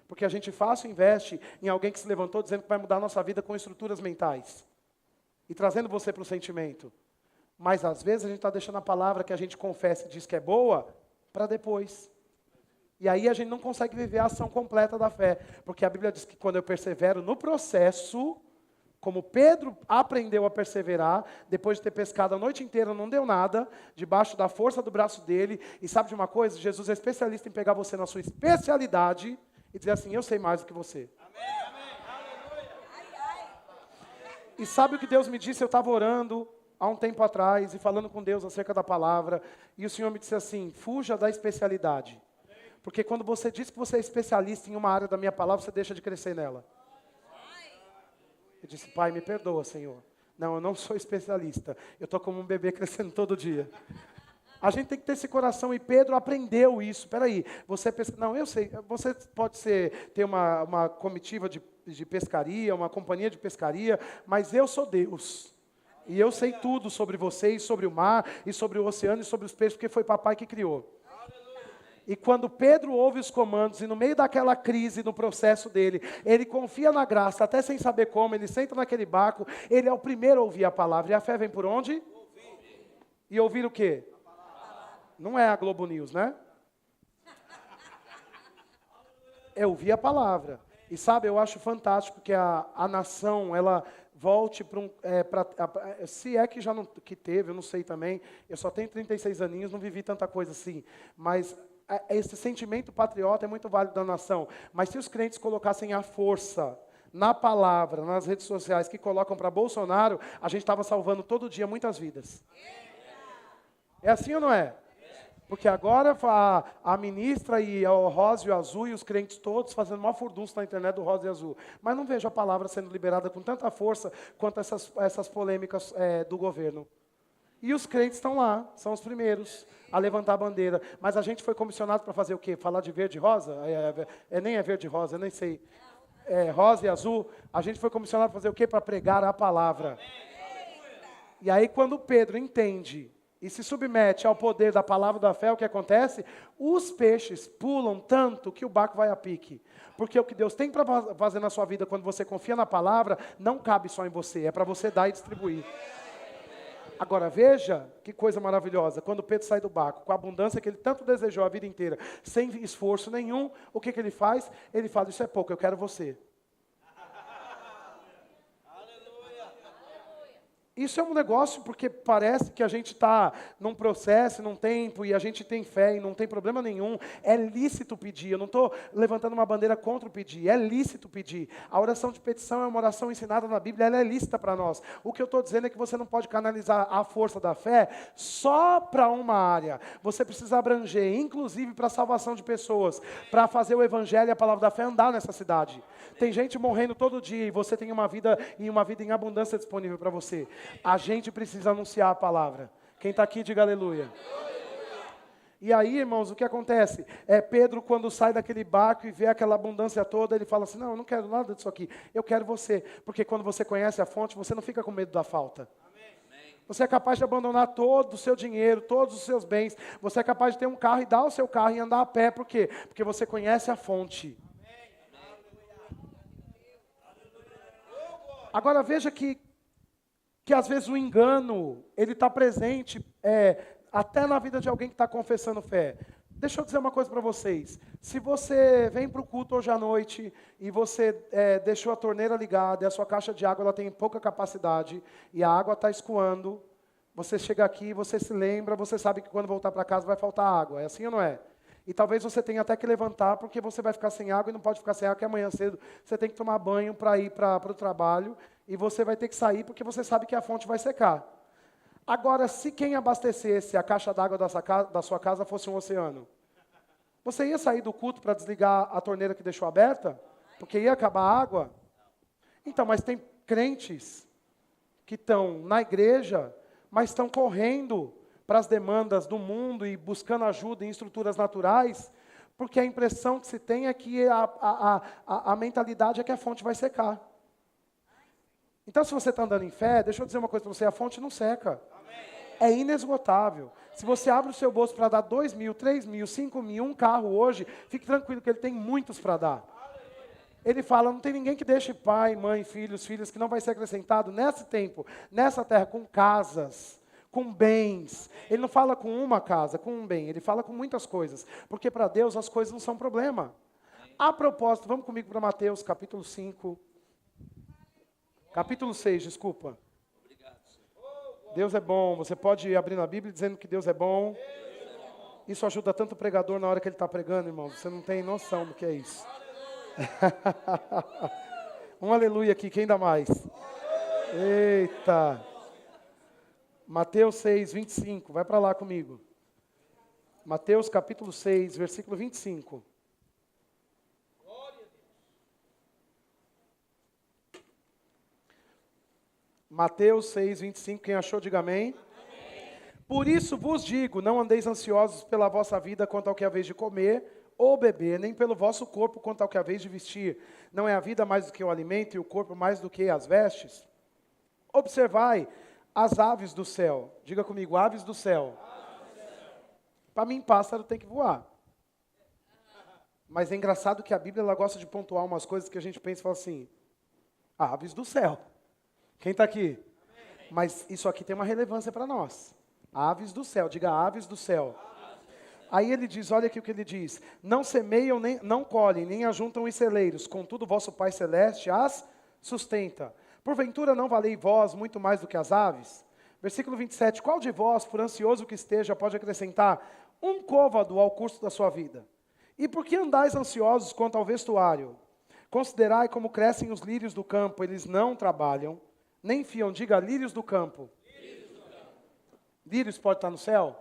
Porque a gente fácil investe em alguém que se levantou dizendo que vai mudar a nossa vida com estruturas mentais. E trazendo você para o sentimento. Mas às vezes a gente está deixando a palavra que a gente confessa e diz que é boa, para depois. E aí a gente não consegue viver a ação completa da fé. Porque a Bíblia diz que quando eu persevero no processo... Como Pedro aprendeu a perseverar, depois de ter pescado a noite inteira, não deu nada, debaixo da força do braço dele. E sabe de uma coisa? Jesus é especialista em pegar você na sua especialidade e dizer assim, eu sei mais do que você. Amém. E sabe o que Deus me disse? Eu estava orando há um tempo atrás e falando com Deus acerca da palavra. E o Senhor me disse assim, fuja da especialidade. Porque quando você diz que você é especialista em uma área da minha palavra, você deixa de crescer nela. Eu disse, Pai, me perdoa, Senhor. Não, eu não sou especialista. Eu estou como um bebê crescendo todo dia. A gente tem que ter esse coração, e Pedro aprendeu isso. Espera aí, você pensa, não, eu sei, você pode ter uma comitiva de pescaria, uma companhia de pescaria, mas eu sou Deus. E eu sei tudo sobre você, e sobre o mar, e sobre o oceano, e sobre os peixes, porque foi papai que criou. E quando Pedro ouve os comandos, e no meio daquela crise, no processo dele, ele confia na graça, até sem saber como, ele senta naquele barco, ele é o primeiro a ouvir a palavra. E a fé vem por onde? E ouvir o quê? Não é a Globo News, né? É ouvir a palavra. E sabe, eu acho fantástico que a nação, ela volte para se é que já não que teve, eu não sei também, eu só tenho 36 aninhos, não vivi tanta coisa assim, mas esse sentimento patriota é muito válido da nação. Mas se os crentes colocassem a força na palavra, nas redes sociais, que colocam para Bolsonaro, a gente estava salvando todo dia muitas vidas. É assim ou não é? Porque agora a ministra e o Rosa e o Azul e os crentes todos fazendo uma furdunça na internet do Rosa e Azul. Mas não vejo a palavra sendo liberada com tanta força quanto essas polêmicas do governo. E os crentes estão lá, são os primeiros a levantar a bandeira. Mas a gente foi comissionado para fazer o quê? Falar de verde e rosa? Nem é verde e rosa, eu nem sei. É rosa e azul. A gente foi comissionado para fazer o quê? Para pregar a palavra. E aí quando Pedro entende e se submete ao poder da palavra da fé, o que acontece? Os peixes pulam tanto que o barco vai a pique. Porque o que Deus tem para fazer na sua vida quando você confia na palavra, não cabe só em você, é para você dar e distribuir. Agora veja que coisa maravilhosa, quando Pedro sai do barco, com a abundância que ele tanto desejou a vida inteira, sem esforço nenhum, o que ele faz? Ele fala, isso é pouco, eu quero você. Isso é um negócio porque parece que a gente está num processo, num tempo, e a gente tem fé e não tem problema nenhum. É lícito pedir, eu não estou levantando uma bandeira contra o pedir, é lícito pedir. A oração de petição é uma oração ensinada na Bíblia, ela é lícita para nós. O que eu estou dizendo é que você não pode canalizar a força da fé só para uma área. Você precisa abranger, inclusive para a salvação de pessoas, para fazer o evangelho e a palavra da fé andar nessa cidade. Tem gente morrendo todo dia e você tem uma vida em abundância disponível para você. A gente precisa anunciar a palavra. Quem está aqui, diga aleluia. E aí, irmãos, o que acontece? Pedro, quando sai daquele barco e vê aquela abundância toda, ele fala assim, não, eu não quero nada disso aqui, eu quero você. Porque quando você conhece a fonte, você não fica com medo da falta. Você é capaz de abandonar todo o seu dinheiro, todos os seus bens. Você é capaz de ter um carro e dar o seu carro e andar a pé. Por quê? Porque você conhece a fonte. Agora veja que às vezes o engano, ele está presente até na vida de alguém que está confessando fé. Deixa eu dizer uma coisa para vocês. Se você vem para o culto hoje à noite e você deixou a torneira ligada e a sua caixa de água ela tem pouca capacidade e a água está escoando, você chega aqui, você se lembra, você sabe que quando voltar para casa vai faltar água. É assim ou não é? E talvez você tenha até que levantar porque você vai ficar sem água e não pode ficar sem água, porque amanhã cedo você tem que tomar banho para ir para o trabalho. E você vai ter que sair porque você sabe que a fonte vai secar. Agora, se quem abastecesse a caixa d'água da sua casa fosse um oceano, você ia sair do culto para desligar a torneira que deixou aberta? Porque ia acabar a água? Então, mas tem crentes que estão na igreja, mas estão correndo para as demandas do mundo e buscando ajuda em estruturas naturais, porque a impressão que se tem é que a mentalidade é que a fonte vai secar. Então, se você está andando em fé, deixa eu dizer uma coisa para você, a fonte não seca. Amém. É inesgotável. Se você abre o seu bolso para dar 2 mil, 3 mil, 5 mil, um carro hoje, fique tranquilo que ele tem muitos para dar. Ele fala, não tem ninguém que deixe pai, mãe, filhos, filhas, que não vai ser acrescentado nesse tempo, nessa terra, com casas, com bens. Ele não fala com uma casa, com um bem, ele fala com muitas coisas. Porque para Deus as coisas não são problema. A propósito, vamos comigo para Mateus, capítulo 5. Capítulo 6, desculpa. Obrigado, Senhor. Deus é bom. Você pode abrir na Bíblia dizendo que Deus é bom. Isso ajuda tanto o pregador na hora que ele está pregando, irmão. Você não tem noção do que é isso. Um aleluia aqui, quem dá mais? Eita. Mateus 6, 25. Vai para lá comigo. Mateus capítulo 6, versículo 25. Mateus 6, 25, quem achou, diga amém. Amém. Por isso vos digo, não andeis ansiosos pela vossa vida quanto ao que haveis de comer ou beber, nem pelo vosso corpo quanto ao que haveis de vestir. Não é a vida mais do que o alimento e o corpo mais do que as vestes? Observai as aves do céu. Diga comigo, aves do céu. Para mim, pássaro tem que voar. Mas é engraçado que a Bíblia ela gosta de pontuar umas coisas que a gente pensa e fala assim, aves do céu. Quem está aqui? Amém. Mas isso aqui tem uma relevância para nós. Aves do céu, diga aves do céu. Aí ele diz, olha aqui o que ele diz. Não semeiam, nem, não colhem, nem ajuntam em celeiros. Contudo, vosso Pai Celeste as sustenta. Porventura não valei vós muito mais do que as aves? Versículo 27. Qual de vós, por ansioso que esteja, pode acrescentar um côvado ao curso da sua vida? E por que andais ansiosos quanto ao vestuário? Considerai como crescem os lírios do campo. Eles não trabalham, nem fiam. Diga, lírios do campo. Lírios pode estar no céu?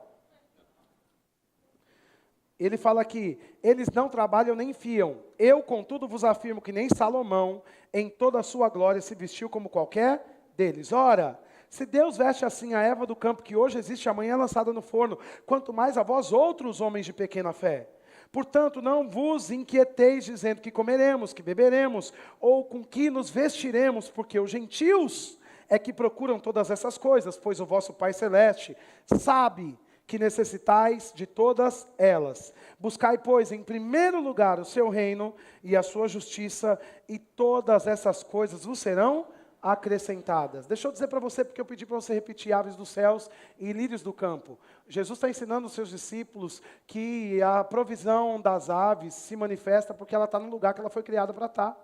Ele fala aqui, eles não trabalham nem fiam. Eu, contudo, vos afirmo que nem Salomão, em toda a sua glória, se vestiu como qualquer deles. Ora, se Deus veste assim a erva do campo, que hoje existe, amanhã é lançada no forno, quanto mais a vós outros homens de pequena fé. Portanto, não vos inquieteis dizendo que comeremos, que beberemos, ou com que nos vestiremos, porque os gentios é que procuram todas essas coisas, pois o vosso Pai Celeste sabe que necessitais de todas elas. Buscai, pois, em primeiro lugar o seu reino e a sua justiça, e todas essas coisas vos serão acrescentadas. Deixa eu dizer para você, porque eu pedi para você repetir aves dos céus e lírios do campo. Jesus está ensinando os seus discípulos que a provisão das aves se manifesta porque ela está no lugar que ela foi criada para estar.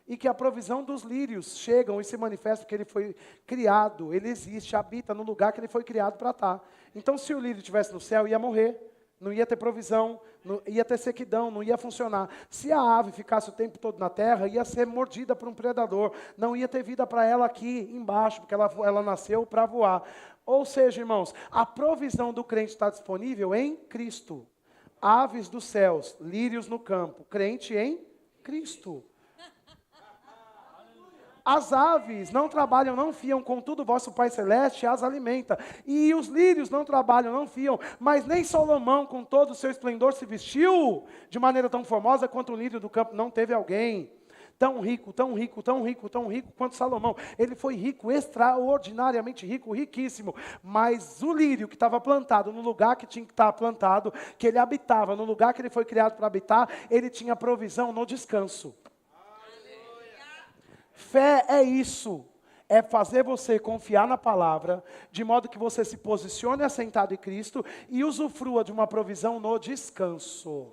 E que a provisão dos lírios chegam e se manifesta porque ele foi criado, ele existe, habita no lugar que ele foi criado para estar. Então, se o lírio estivesse no céu, ia morrer, não ia ter provisão, não ia ter sequidão, não ia funcionar. Se a ave ficasse o tempo todo na terra, ia ser mordida por um predador, não ia ter vida para ela aqui embaixo, porque ela nasceu para voar. Ou seja, irmãos, a provisão do crente está disponível em Cristo. Aves dos céus, lírios no campo, crente em Cristo. As aves não trabalham, não fiam, contudo o vosso Pai Celeste as alimenta. E os lírios não trabalham, não fiam, mas nem Salomão, com todo o seu esplendor, se vestiu de maneira tão formosa quanto o lírio do campo. Não teve alguém tão rico, tão rico, tão rico, tão rico quanto Salomão. Ele foi rico, extraordinariamente rico, riquíssimo. Mas o lírio que estava plantado no lugar que tinha que estar plantado, que ele habitava, no lugar que ele foi criado para habitar, ele tinha provisão no descanso. Fé é isso, é fazer você confiar na palavra, de modo que você se posicione assentado em Cristo e usufrua de uma provisão no descanso.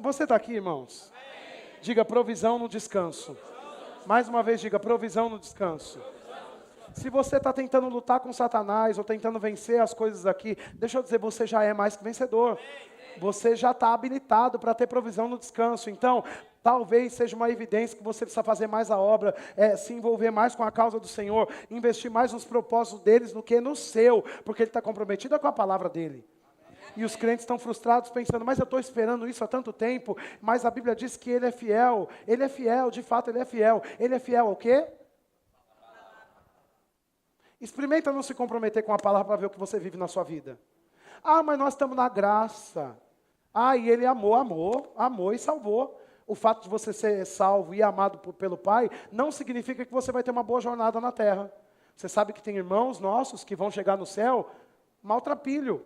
Você está aqui, irmãos? Diga provisão no descanso. Mais uma vez, diga provisão no descanso. Se você está tentando lutar com Satanás ou tentando vencer as coisas aqui, deixa eu dizer, você já é mais que vencedor. Você já está habilitado para ter provisão no descanso. Então, talvez seja uma evidência que você precisa fazer mais a obra, se envolver mais com a causa do Senhor, investir mais nos propósitos deles do que no seu, porque ele está comprometido com a palavra dele. E os crentes estão frustrados pensando, mas eu estou esperando isso há tanto tempo, mas a Bíblia diz que ele é fiel, de fato ele é fiel. Ele é fiel ao quê? Experimenta não se comprometer com a palavra para ver o que você vive na sua vida. Ah, mas nós estamos na graça. Ah, e ele amou e salvou. O fato de você ser salvo e amado pelo Pai, não significa que você vai ter uma boa jornada na terra. Você sabe que tem irmãos nossos que vão chegar no céu maltrapilho.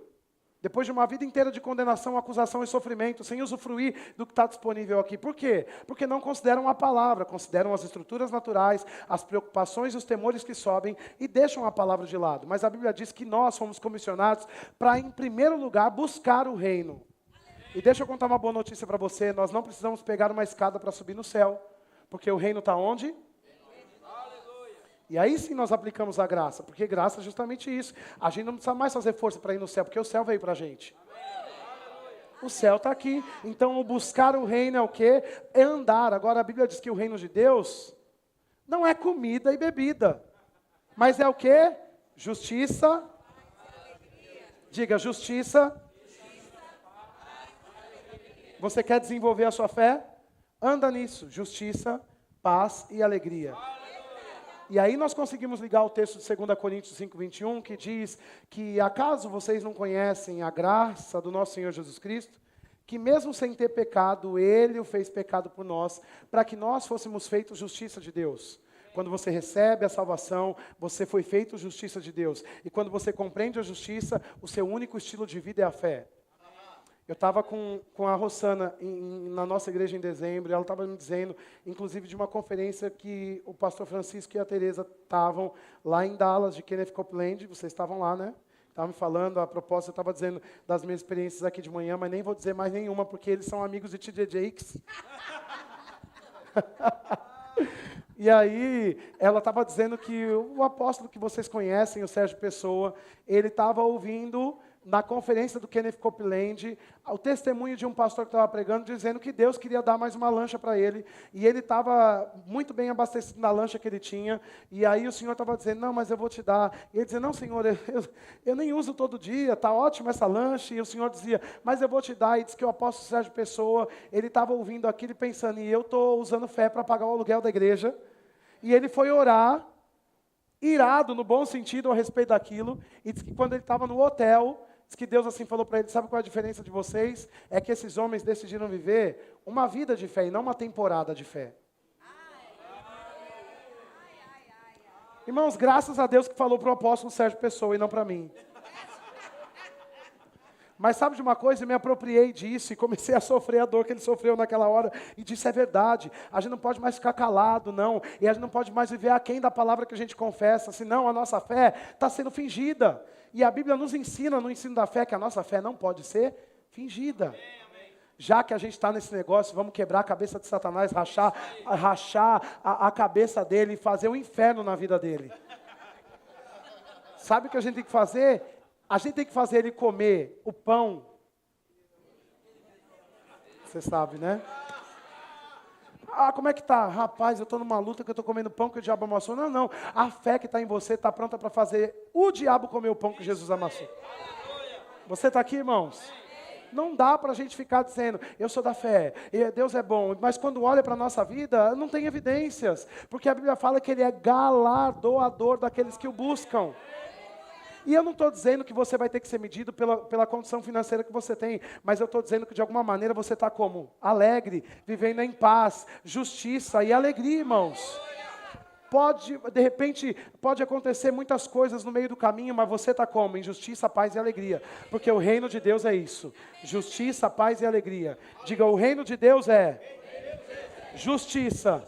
Depois de uma vida inteira de condenação, acusação e sofrimento, sem usufruir do que está disponível aqui. Por quê? Porque não consideram a palavra, consideram as estruturas naturais, as preocupações e os temores que sobem e deixam a palavra de lado. Mas a Bíblia diz que nós fomos comissionados para, em primeiro lugar, buscar o reino. E deixa eu contar uma boa notícia para você, nós não precisamos pegar uma escada para subir no céu, porque o reino está onde? E aí sim nós aplicamos a graça, porque graça é justamente isso. A gente não precisa mais fazer força para ir no céu, porque o céu veio para a gente. O céu está aqui. Então o buscar o reino é o quê? É andar. Agora a Bíblia diz que o reino de Deus não é comida e bebida, mas é o quê? Justiça. Diga justiça. Você quer desenvolver a sua fé? Anda nisso. Justiça, paz e alegria. E aí nós conseguimos ligar o texto de 2 Coríntios 5:21, que diz que acaso vocês não conhecem a graça do nosso Senhor Jesus Cristo, que mesmo sem ter pecado, Ele o fez pecado por nós, para que nós fôssemos feitos justiça de Deus. Quando você recebe a salvação, você foi feito justiça de Deus. E quando você compreende a justiça, o seu único estilo de vida é a fé. Eu estava com a Rossana na nossa igreja em dezembro, e ela estava me dizendo, inclusive de uma conferência que o pastor Francisco e a Tereza estavam lá em Dallas, de Kenneth Copeland, vocês estavam lá, né? Estavam me falando, a propósito, eu estava dizendo das minhas experiências aqui de manhã, mas nem vou dizer mais nenhuma, porque eles são amigos de TJ Jakes. E aí, ela estava dizendo que o apóstolo que vocês conhecem, o Sérgio Pessoa, ele estava ouvindo na conferência do Kenneth Copeland o testemunho de um pastor que estava pregando, dizendo que Deus queria dar mais uma lancha para ele, e ele estava muito bem abastecido na lancha que ele tinha, e aí o Senhor estava dizendo, não, mas eu vou te dar, e ele dizia, não, Senhor, eu nem uso todo dia, está ótima essa lancha, e o Senhor dizia, mas eu vou te dar, e diz que o apóstolo Sérgio Pessoa, ele estava ouvindo aquilo e pensando, e eu estou usando fé para pagar o aluguel da igreja, e ele foi orar, irado, no bom sentido, a respeito daquilo, e diz que quando ele estava no hotel, diz que Deus assim falou para ele, sabe qual é a diferença de vocês? É que esses homens decidiram viver uma vida de fé e não uma temporada de fé. Irmãos, graças a Deus que falou para o apóstolo Sérgio Pessoa e não para mim. Mas sabe de uma coisa? Eu me apropriei disso e comecei a sofrer a dor que ele sofreu naquela hora. E disse, é verdade, a gente não pode mais ficar calado, não. E a gente não pode mais viver aquém da palavra que a gente confessa, senão a nossa fé está sendo fingida. E a Bíblia nos ensina, no ensino da fé, que a nossa fé não pode ser fingida. Já que a gente está nesse negócio, vamos quebrar a cabeça de Satanás, rachar a cabeça dele e fazer um inferno na vida dele. Sabe o que a gente tem que fazer? A gente tem que fazer ele comer o pão. Você sabe, né? Ah, como é que tá? Rapaz, eu estou numa luta que eu estou comendo pão que o diabo amassou. Não, não. A fé que está em você está pronta para fazer o diabo comer o pão que Jesus amassou. Você está aqui, irmãos? Não dá para a gente ficar dizendo, eu sou da fé, Deus é bom. Mas quando olha para a nossa vida, não tem evidências. Porque a Bíblia fala que Ele é galardoador daqueles que o buscam. E eu não estou dizendo que você vai ter que ser medido pela condição financeira que você tem, mas eu estou dizendo que de alguma maneira você está como? Alegre, vivendo em paz, justiça e alegria, irmãos. De repente, pode acontecer muitas coisas no meio do caminho, mas você está como? Em justiça, paz e alegria. Porque o reino de Deus é isso. Justiça, paz e alegria. Diga, o reino de Deus é justiça.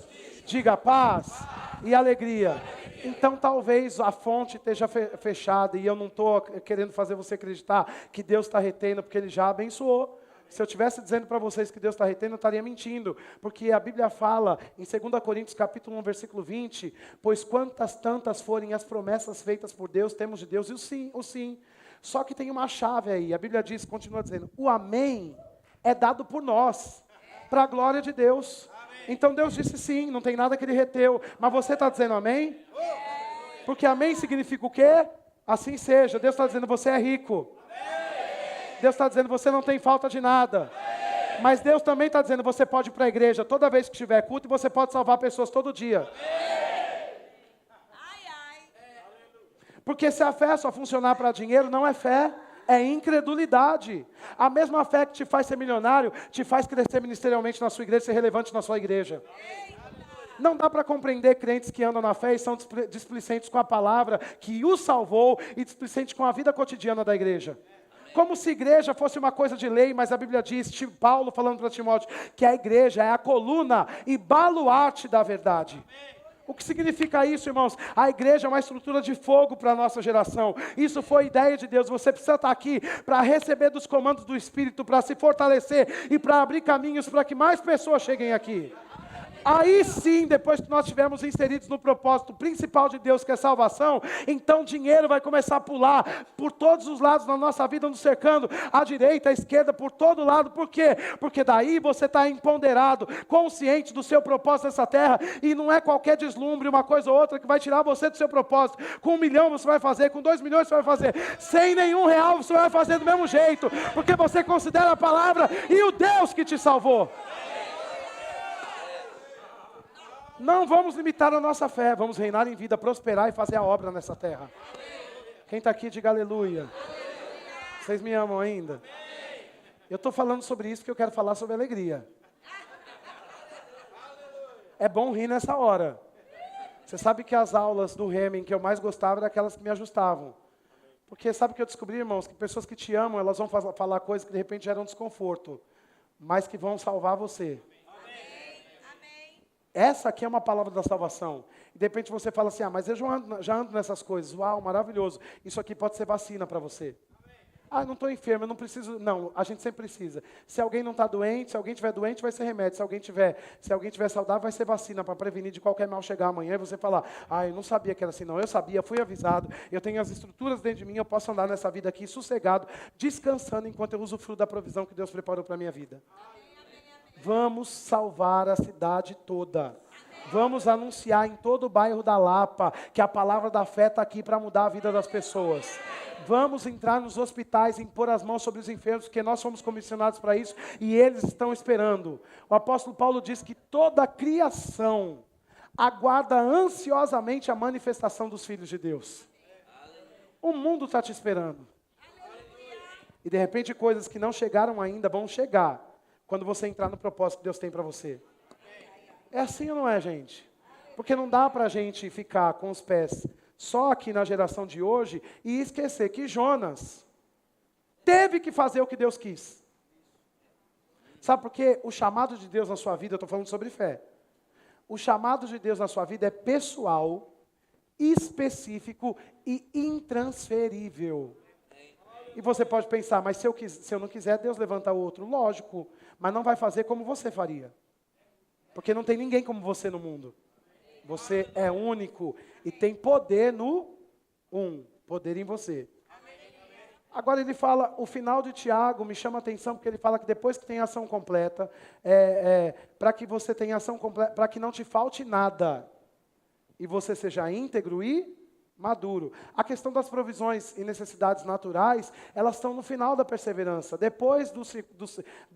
Diga, paz e alegria. Então talvez a fonte esteja fechada e eu não estou querendo fazer você acreditar que Deus está retendo porque Ele já abençoou. Se eu estivesse dizendo para vocês que Deus está retendo, eu estaria mentindo. Porque a Bíblia fala em 2 Coríntios capítulo 1, versículo 20, pois quantas tantas forem as promessas feitas por Deus, temos de Deus e o sim. Só que tem uma chave aí, a Bíblia diz, continua dizendo, o amém é dado por nós, para a glória de Deus. Então Deus disse sim, não tem nada que Ele reteu. Mas você está dizendo amém? Porque amém significa o quê? Assim seja. Deus está dizendo você é rico. Deus está dizendo você não tem falta de nada. Mas Deus também está dizendo você pode ir para a igreja toda vez que tiver culto e você pode salvar pessoas todo dia. Porque se a fé só funcionar para dinheiro, não é fé. É incredulidade. A mesma fé que te faz ser milionário, te faz crescer ministerialmente na sua igreja, ser relevante na sua igreja. Não dá para compreender crentes que andam na fé e são displicentes com a palavra que os salvou e displicentes com a vida cotidiana da igreja. Como se igreja fosse uma coisa de lei, mas a Bíblia diz, Paulo falando para Timóteo, que a igreja é a coluna e baluarte da verdade. O que significa isso, irmãos? A igreja é uma estrutura de fogo para a nossa geração. Isso foi ideia de Deus. Você precisa estar aqui para receber dos comandos do Espírito, para se fortalecer e para abrir caminhos para que mais pessoas cheguem aqui. Aí sim, depois que nós estivermos inseridos no propósito principal de Deus, que é salvação, então dinheiro vai começar a pular por todos os lados da nossa vida, nos cercando, à direita, à esquerda, por todo lado. Por quê? Porque daí você está empoderado, consciente do seu propósito nessa terra, e não é qualquer deslumbre, uma coisa ou outra que vai tirar você do seu propósito. Com 1 milhão você vai fazer, com 2 milhões você vai fazer, sem nenhum real você vai fazer do mesmo jeito, porque você considera a palavra e o Deus que te salvou. Não vamos limitar a nossa fé, vamos reinar em vida, prosperar e fazer a obra nessa terra. Quem está aqui, diga aleluia. Vocês me amam ainda? Eu estou falando sobre isso porque eu quero falar sobre alegria. É bom rir nessa hora. Você sabe que as aulas do Hemming que eu mais gostava eram aquelas que me ajustavam. Porque sabe o que eu descobri, irmãos? Que pessoas que te amam, elas vão falar coisas que de repente geram desconforto, mas que vão salvar você. Essa aqui é uma palavra da salvação. E de repente você fala assim, mas eu já ando nessas coisas. Uau, maravilhoso. Isso aqui pode ser vacina para você. Ah, não estou enfermo, eu não preciso. Não, a gente sempre precisa. Se alguém não está doente, se alguém estiver doente, vai ser remédio. Se alguém tiver saudável, vai ser vacina para prevenir de qualquer mal chegar amanhã. E você falar, eu não sabia que era assim. Não, eu sabia, fui avisado. Eu tenho as estruturas dentro de mim, eu posso andar nessa vida aqui sossegado, descansando enquanto eu usufruo da provisão que Deus preparou para a minha vida. Vamos salvar a cidade toda. Vamos anunciar em todo o bairro da Lapa que a palavra da fé está aqui para mudar a vida das pessoas. Vamos entrar nos hospitais e impor as mãos sobre os enfermos, porque nós fomos comissionados para isso e eles estão esperando. O apóstolo Paulo diz que toda a criação aguarda ansiosamente a manifestação dos filhos de Deus. O mundo está te esperando. E de repente coisas que não chegaram ainda vão chegar quando você entrar no propósito que Deus tem para você. É assim ou não é, gente? Porque não dá para a gente ficar com os pés só aqui na geração de hoje e esquecer que Jonas teve que fazer o que Deus quis. Sabe por quê? O chamado de Deus na sua vida, eu estou falando sobre fé. O chamado de Deus na sua vida é pessoal, específico e intransferível. E você pode pensar, mas se eu não quiser, Deus levanta outro. Lógico, mas não vai fazer como você faria. Porque não tem ninguém como você no mundo. Você é único e tem poder poder em você. Agora ele fala, o final de Tiago me chama a atenção, porque ele fala que depois que tem ação completa, para que você tenha ação completa, para que não te falte nada, e você seja íntegro e maduro. A questão das provisões e necessidades naturais, elas estão no final da perseverança, depois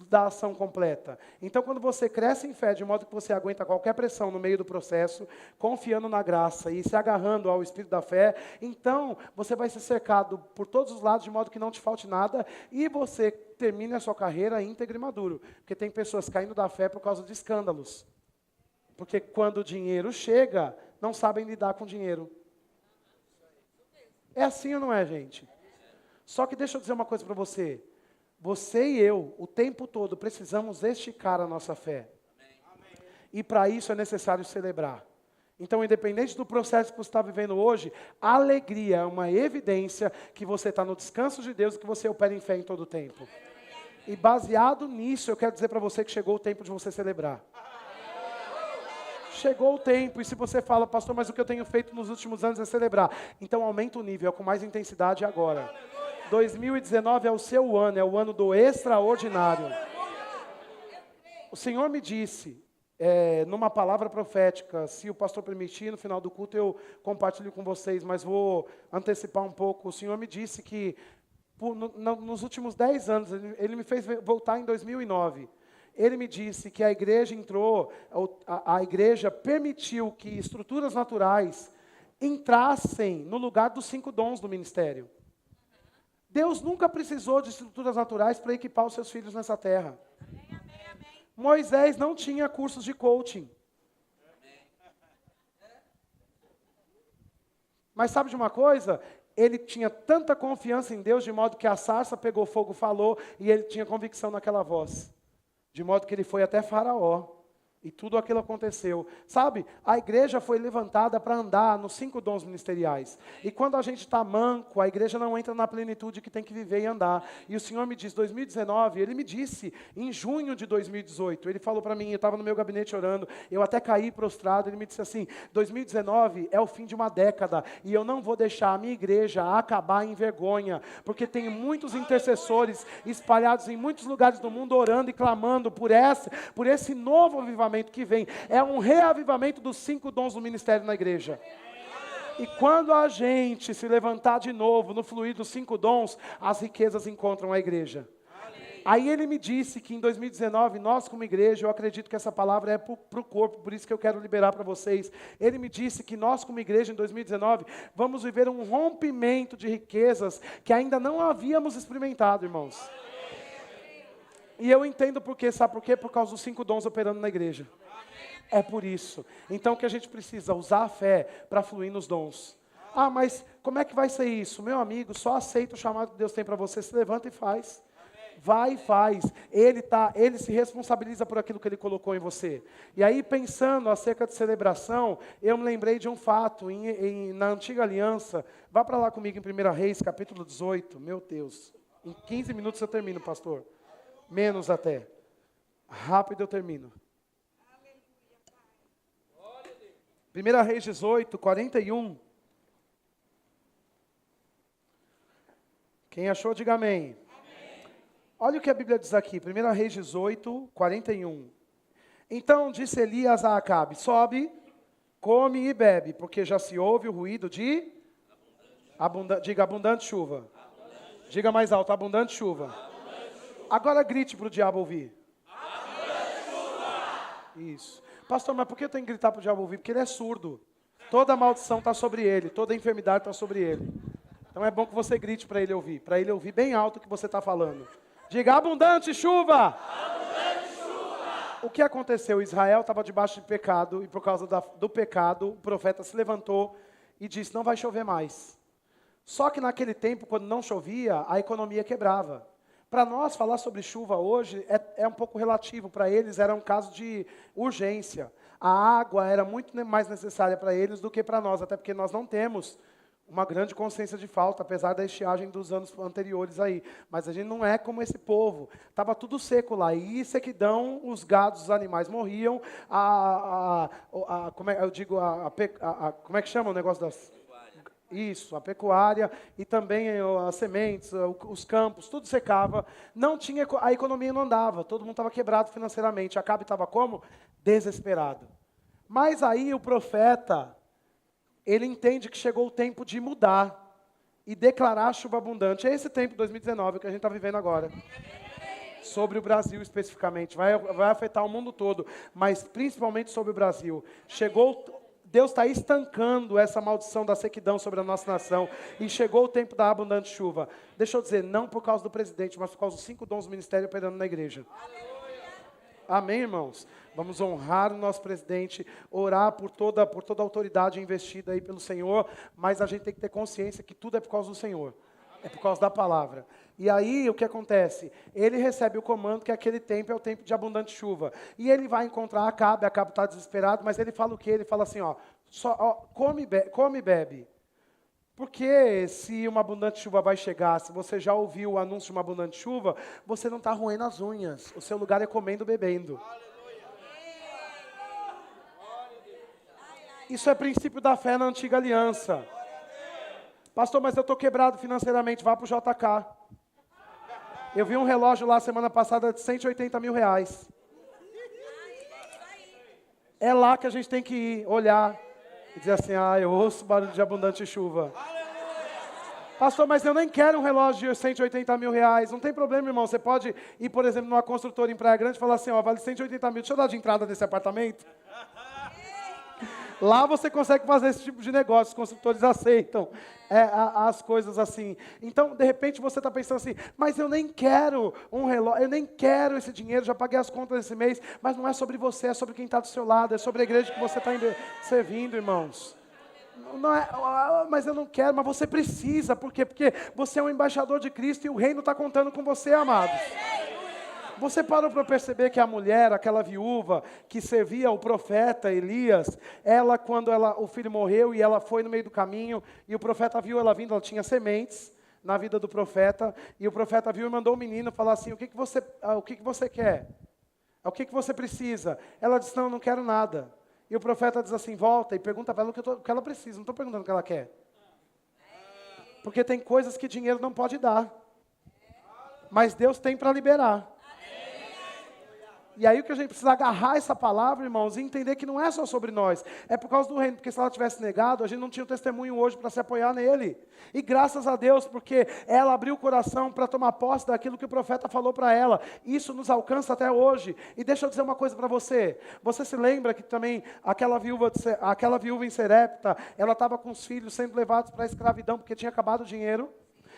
da ação completa. Então, quando você cresce em fé, de modo que você aguenta qualquer pressão no meio do processo, confiando na graça e se agarrando ao Espírito da fé, então você vai ser cercado por todos os lados, de modo que não te falte nada, e você termine a sua carreira íntegro e maduro. Porque tem pessoas caindo da fé por causa de escândalos. Porque quando o dinheiro chega, não sabem lidar com o dinheiro. É assim ou não é, gente? Só que deixa eu dizer uma coisa para você. Você e eu, o tempo todo, precisamos esticar a nossa fé. E para isso é necessário celebrar. Então, independente do processo que você está vivendo hoje, a alegria é uma evidência que você está no descanso de Deus e que você opera em fé em todo o tempo. E baseado nisso, eu quero dizer para você que chegou o tempo de você celebrar. Chegou o tempo, e se você fala, pastor, mas o que eu tenho feito nos últimos anos é celebrar. Então aumenta o nível, com mais intensidade agora. 2019 é o seu ano, é o ano do extraordinário. O Senhor me disse, numa palavra profética, se o pastor permitir, no final do culto eu compartilho com vocês, mas vou antecipar um pouco. O Senhor me disse que nos últimos 10 anos, Ele me fez voltar em 2009. Ele me disse que a igreja a igreja permitiu que estruturas naturais entrassem no lugar dos 5 dons do ministério. Deus nunca precisou de estruturas naturais para equipar os seus filhos nessa terra. Moisés não tinha cursos de coaching. Mas sabe de uma coisa? Ele tinha tanta confiança em Deus, de modo que a sarça pegou fogo, falou, e ele tinha convicção naquela voz. De modo que ele foi até Faraó. E tudo aquilo aconteceu. Sabe, a igreja foi levantada para andar nos 5 dons ministeriais. E quando a gente está manco, a igreja não entra na plenitude que tem que viver e andar. E o Senhor me diz, 2019, Ele me disse, em junho de 2018, Ele falou para mim, eu estava no meu gabinete orando, eu até caí prostrado, Ele me disse assim, 2019 é o fim de uma década, e eu não vou deixar a minha igreja acabar em vergonha, porque tem muitos intercessores espalhados em muitos lugares do mundo, orando e clamando por esse novo avivamento que vem. É um reavivamento dos 5 dons do ministério na igreja. E quando a gente se levantar de novo no fluir dos 5 dons, as riquezas encontram a igreja. Aí ele me disse que em 2019, nós como igreja, eu acredito que essa palavra é para o corpo, por isso que eu quero liberar para vocês. Ele me disse que nós como igreja, em 2019, vamos viver um rompimento de riquezas que ainda não havíamos experimentado, irmãos. E eu entendo por quê, sabe por quê? Por causa dos 5 dons operando na igreja. É por isso. Então que a gente precisa usar a fé para fluir nos dons. Ah, mas como é que vai ser isso? Meu amigo, só aceita o chamado que Deus tem para você, se levanta e faz. Vai e faz. Ele se responsabiliza por aquilo que ele colocou em você. E aí, pensando acerca de celebração, eu me lembrei de um fato na antiga aliança. Vá para lá comigo em 1 Reis, capítulo 18. Meu Deus. Em 15 minutos eu termino, pastor. Menos até. Rápido eu termino. 1 Reis 18, 41. Quem achou, diga amém. Olha o que a Bíblia diz aqui, 1 Reis 18, 41. Então disse Elias a Acabe, sobe, come e bebe, porque já se ouve o ruído de... diga abundante chuva. Diga mais alto, abundante chuva. Agora grite para o diabo ouvir. Abundante chuva. Isso. Pastor, mas por que eu tenho que gritar para o diabo ouvir? Porque ele é surdo. Toda maldição está sobre ele, toda enfermidade está sobre ele. Então é bom que você grite para ele ouvir bem alto o que você está falando. Diga, abundante chuva! Abundante chuva! O que aconteceu? Israel estava debaixo de pecado, e por causa do pecado, o profeta se levantou e disse, não vai chover mais. Só que naquele tempo, quando não chovia, a economia quebrava. Para nós, falar sobre chuva hoje é um pouco relativo. Para eles, era um caso de urgência. A água era muito mais necessária para eles do que para nós, até porque nós não temos uma grande consciência de falta, apesar da estiagem dos anos anteriores aí. Mas a gente não é como esse povo. Estava tudo seco lá. E sequidão, os gados, os animais morriam. Como é que chama o negócio das... Isso, a pecuária e também as sementes, os campos, tudo secava. Não tinha, a economia não andava. Todo mundo estava quebrado financeiramente. Acabe estava como? Desesperado. Mas aí o profeta... ele entende que chegou o tempo de mudar e declarar chuva abundante. É esse tempo, 2019, que a gente está vivendo agora. Sobre o Brasil especificamente. Vai afetar o mundo todo, mas principalmente sobre o Brasil. Deus está estancando essa maldição da sequidão sobre a nossa nação. E chegou o tempo da abundante chuva. Deixa eu dizer, não por causa do presidente, mas por causa dos 5 dons do ministério operando na igreja. Amém, irmãos? Vamos honrar o nosso presidente, orar por toda a autoridade investida aí pelo Senhor, mas a gente tem que ter consciência que tudo é por causa do Senhor, é por causa da palavra. E aí, o que acontece? Ele recebe o comando que aquele tempo é o tempo de abundante chuva. E ele vai encontrar Acabe está desesperado, mas ele fala o quê? Ele fala assim, come e bebe. Porque se uma abundante chuva vai chegar, se você já ouviu o anúncio de uma abundante chuva, você não está roendo as unhas. O seu lugar é comendo e bebendo. Isso é princípio da fé na antiga aliança. Pastor, mas eu estou quebrado financeiramente, vá para o JK. Eu vi um relógio lá semana passada de 180 mil reais. É lá que a gente tem que ir, olhar e dizer assim, eu ouço barulho de abundante chuva. Pastor, mas eu nem quero um relógio de 180 mil reais. Não tem problema, irmão. Você pode ir, por exemplo, numa construtora em Praia Grande e falar assim, vale 180 mil, deixa eu dar de entrada nesse apartamento. Lá você consegue fazer esse tipo de negócio, os construtores aceitam as coisas assim. Então, de repente, você está pensando assim, mas eu nem quero um relógio, eu nem quero esse dinheiro, já paguei as contas esse mês, mas não é sobre você, é sobre quem está do seu lado, é sobre a igreja que você está servindo, irmãos. Não é, mas eu não quero, mas você precisa, por quê? Porque você é um embaixador de Cristo e o reino está contando com você, amados. Você parou para perceber que a mulher, aquela viúva que servia o profeta Elias, quando o filho morreu e ela foi no meio do caminho, e o profeta viu ela vindo, ela tinha sementes na vida do profeta, e o profeta viu e mandou o menino falar assim, o que você quer? O que você precisa? Ela disse, não quero nada. E o profeta diz assim, volta e pergunta para ela o que ela precisa, não estou perguntando o que ela quer. Porque tem coisas que dinheiro não pode dar, mas Deus tem para liberar. E aí o que a gente precisa agarrar essa palavra, irmãos, e entender que não é só sobre nós, é por causa do reino, porque se ela tivesse negado, a gente não tinha um testemunho hoje para se apoiar nele. E graças a Deus, porque ela abriu o coração para tomar posse daquilo que o profeta falou para ela. Isso nos alcança até hoje. E deixa eu dizer uma coisa para você. Você se lembra que também aquela viúva em Serepta, ela estava com os filhos sendo levados para a escravidão porque tinha acabado o dinheiro.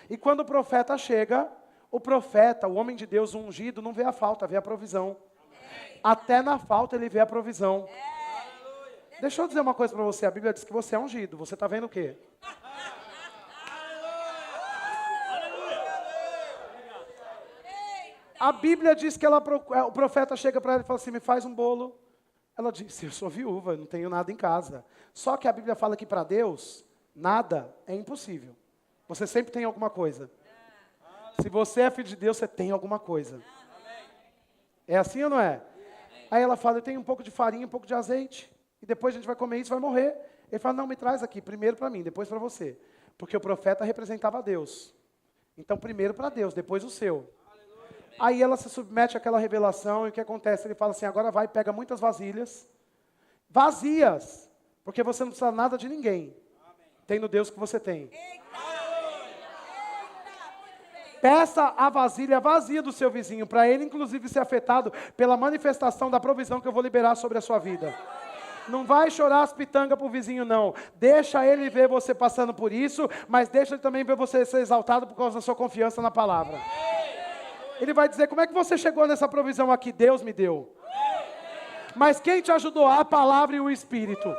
E quando o profeta chega, o profeta, o homem de Deus ungido, não vê a falta, vê a provisão. Até na falta ele vê a provisão. Deixa eu dizer uma coisa para você. A Bíblia diz que você é ungido. Você está vendo o quê? A Bíblia diz que o profeta chega para ela e fala assim, me faz um bolo. Ela disse, eu sou viúva, não tenho nada em casa. Só que a Bíblia fala que para Deus, nada é impossível. Você sempre tem alguma coisa. Se você é filho de Deus, você tem alguma coisa. É assim ou não é? Aí ela fala, eu tenho um pouco de farinha, um pouco de azeite. E depois a gente vai comer isso, vai morrer. Ele fala, não, me traz aqui, primeiro para mim, depois para você. Porque o profeta representava Deus. Então, primeiro para Deus, depois o seu. Aí ela se submete àquela revelação e o que acontece? Ele fala assim, agora vai, pega muitas vasilhas. Vazias. Porque você não precisa nada de ninguém. Tem no Deus que você tem. Peça a vasilha vazia do seu vizinho, para ele inclusive ser afetado pela manifestação da provisão que eu vou liberar sobre a sua vida. Não vai chorar as pitangas para o vizinho, não. Deixa ele ver você passando por isso, mas deixa ele também ver você ser exaltado por causa da sua confiança na palavra. Ele vai dizer, como é que você chegou nessa provisão aqui? Deus me deu. Mas quem te ajudou? A palavra e o Espírito.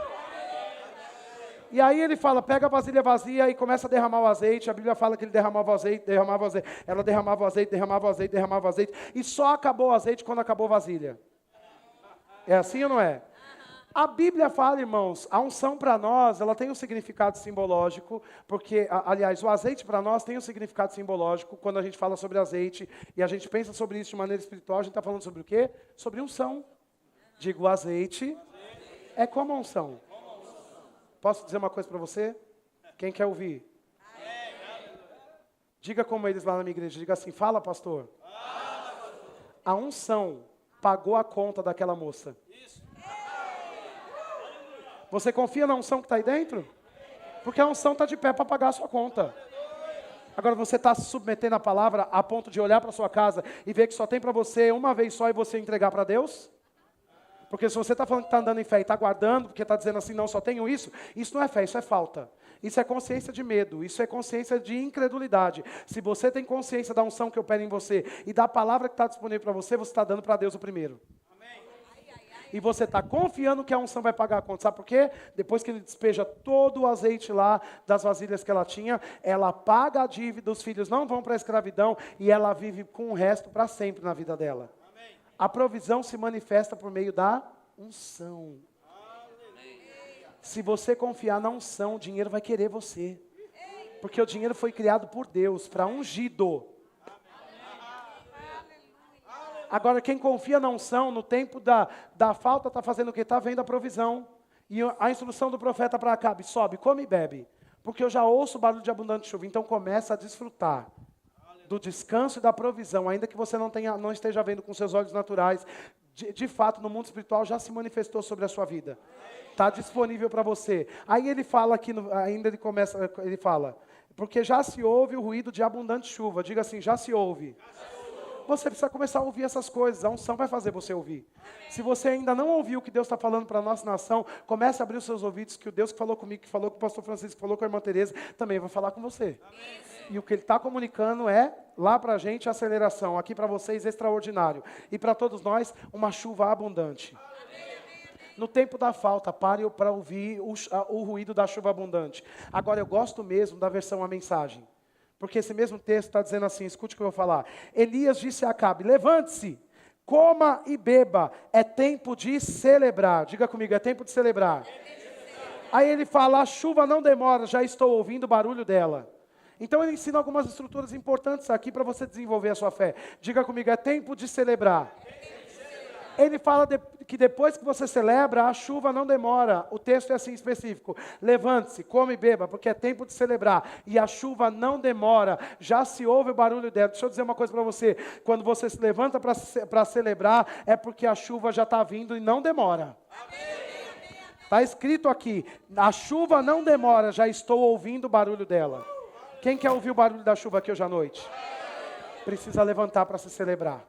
E aí ele fala, pega a vasilha vazia e começa a derramar o azeite. A Bíblia fala que ele derramava o azeite. Ela derramava o azeite. E só acabou o azeite quando acabou a vasilha. É assim ou não é? A Bíblia fala, irmãos, a unção para nós, ela tem um significado simbológico, porque, aliás, o azeite para nós tem um significado simbológico. Quando a gente fala sobre azeite e a gente pensa sobre isso de maneira espiritual, a gente está falando sobre o quê? Sobre unção. Digo, o azeite é como a unção. Posso dizer uma coisa para você? Quem quer ouvir? Diga como eles lá na minha igreja, diga assim, fala pastor. A unção pagou a conta daquela moça. Você confia na unção que está aí dentro? Porque a unção está de pé para pagar a sua conta. Agora você está se submetendo à palavra a ponto de olhar para a sua casa e ver que só tem para você uma vez só e você entregar para Deus? Porque se você está falando que está andando em fé e está guardando, porque está dizendo assim, não, só tenho isso não é fé, isso é falta. Isso é consciência de medo, isso é consciência de incredulidade. Se você tem consciência da unção que opera em você e da palavra que está disponível para você, você está dando para Deus o primeiro. E você está confiando que a unção vai pagar a conta. Sabe por quê? Depois que ele despeja todo o azeite lá das vasilhas que ela tinha, ela paga a dívida, os filhos não vão para a escravidão e ela vive com o resto para sempre na vida dela. Amém. A provisão se manifesta por meio da unção. Se você confiar na unção, o dinheiro vai querer você. Porque o dinheiro foi criado por Deus para ungido. Agora, quem confia na unção, no tempo da falta, está fazendo o que? Está vendo a provisão. E a instrução do profeta para Acabe, sobe, come e bebe. Porque eu já ouço o barulho de abundante chuva. Então começa a desfrutar do descanso e da provisão. Ainda que você não esteja vendo com seus olhos naturais. De fato, no mundo espiritual já se manifestou sobre a sua vida. Está disponível para você. Aí ele fala aqui, ele fala, porque já se ouve o ruído de abundante chuva. Diga assim, já se ouve. Você precisa começar a ouvir essas coisas. A unção vai fazer você ouvir. Se você ainda não ouviu o que Deus está falando para a nossa nação, comece a abrir os seus ouvidos, que o Deus que falou comigo, que falou com o pastor Francisco, que falou com a irmã Tereza, também vai falar com você. E o que ele está comunicando é, lá para a gente, aceleração. Aqui para vocês, extraordinário. E para todos nós, uma chuva abundante. No tempo da falta, pare para ouvir o ruído da chuva abundante. Agora, eu gosto mesmo da versão A Mensagem. Porque esse mesmo texto está dizendo assim, escute o que eu vou falar. Elias disse a Acabe, levante-se, coma e beba, é tempo de celebrar. Diga comigo, é tempo de celebrar. Aí ele fala, a chuva não demora, já estou ouvindo o barulho dela. Então ele ensina algumas estruturas importantes aqui para você desenvolver a sua fé. Diga comigo, é tempo de celebrar. Ele fala que depois que você celebra, a chuva não demora. O texto é assim específico. Levante-se, come e beba, porque é tempo de celebrar. E a chuva não demora. Já se ouve o barulho dela. Deixa eu dizer uma coisa para você. Quando você se levanta para celebrar, é porque a chuva já está vindo e não demora. Está escrito aqui, a chuva não demora, já estou ouvindo o barulho dela. Quem quer ouvir o barulho da chuva aqui hoje à noite? Precisa levantar para se celebrar.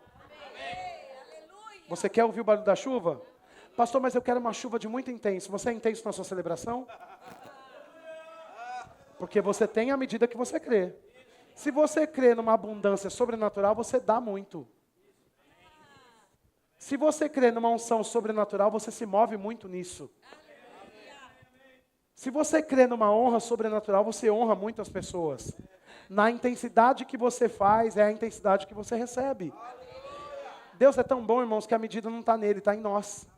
Você quer ouvir o barulho da chuva? Pastor, mas eu quero uma chuva de muito intenso. Você é intenso na sua celebração? Porque você tem à medida que você crê. Se você crê numa abundância sobrenatural, você dá muito. Se você crê numa unção sobrenatural, você se move muito nisso. Se você crê numa honra sobrenatural, você honra muito as pessoas. Na intensidade que você faz, é a intensidade que você recebe. Deus é tão bom, irmãos, que a medida não está nele, está em nós.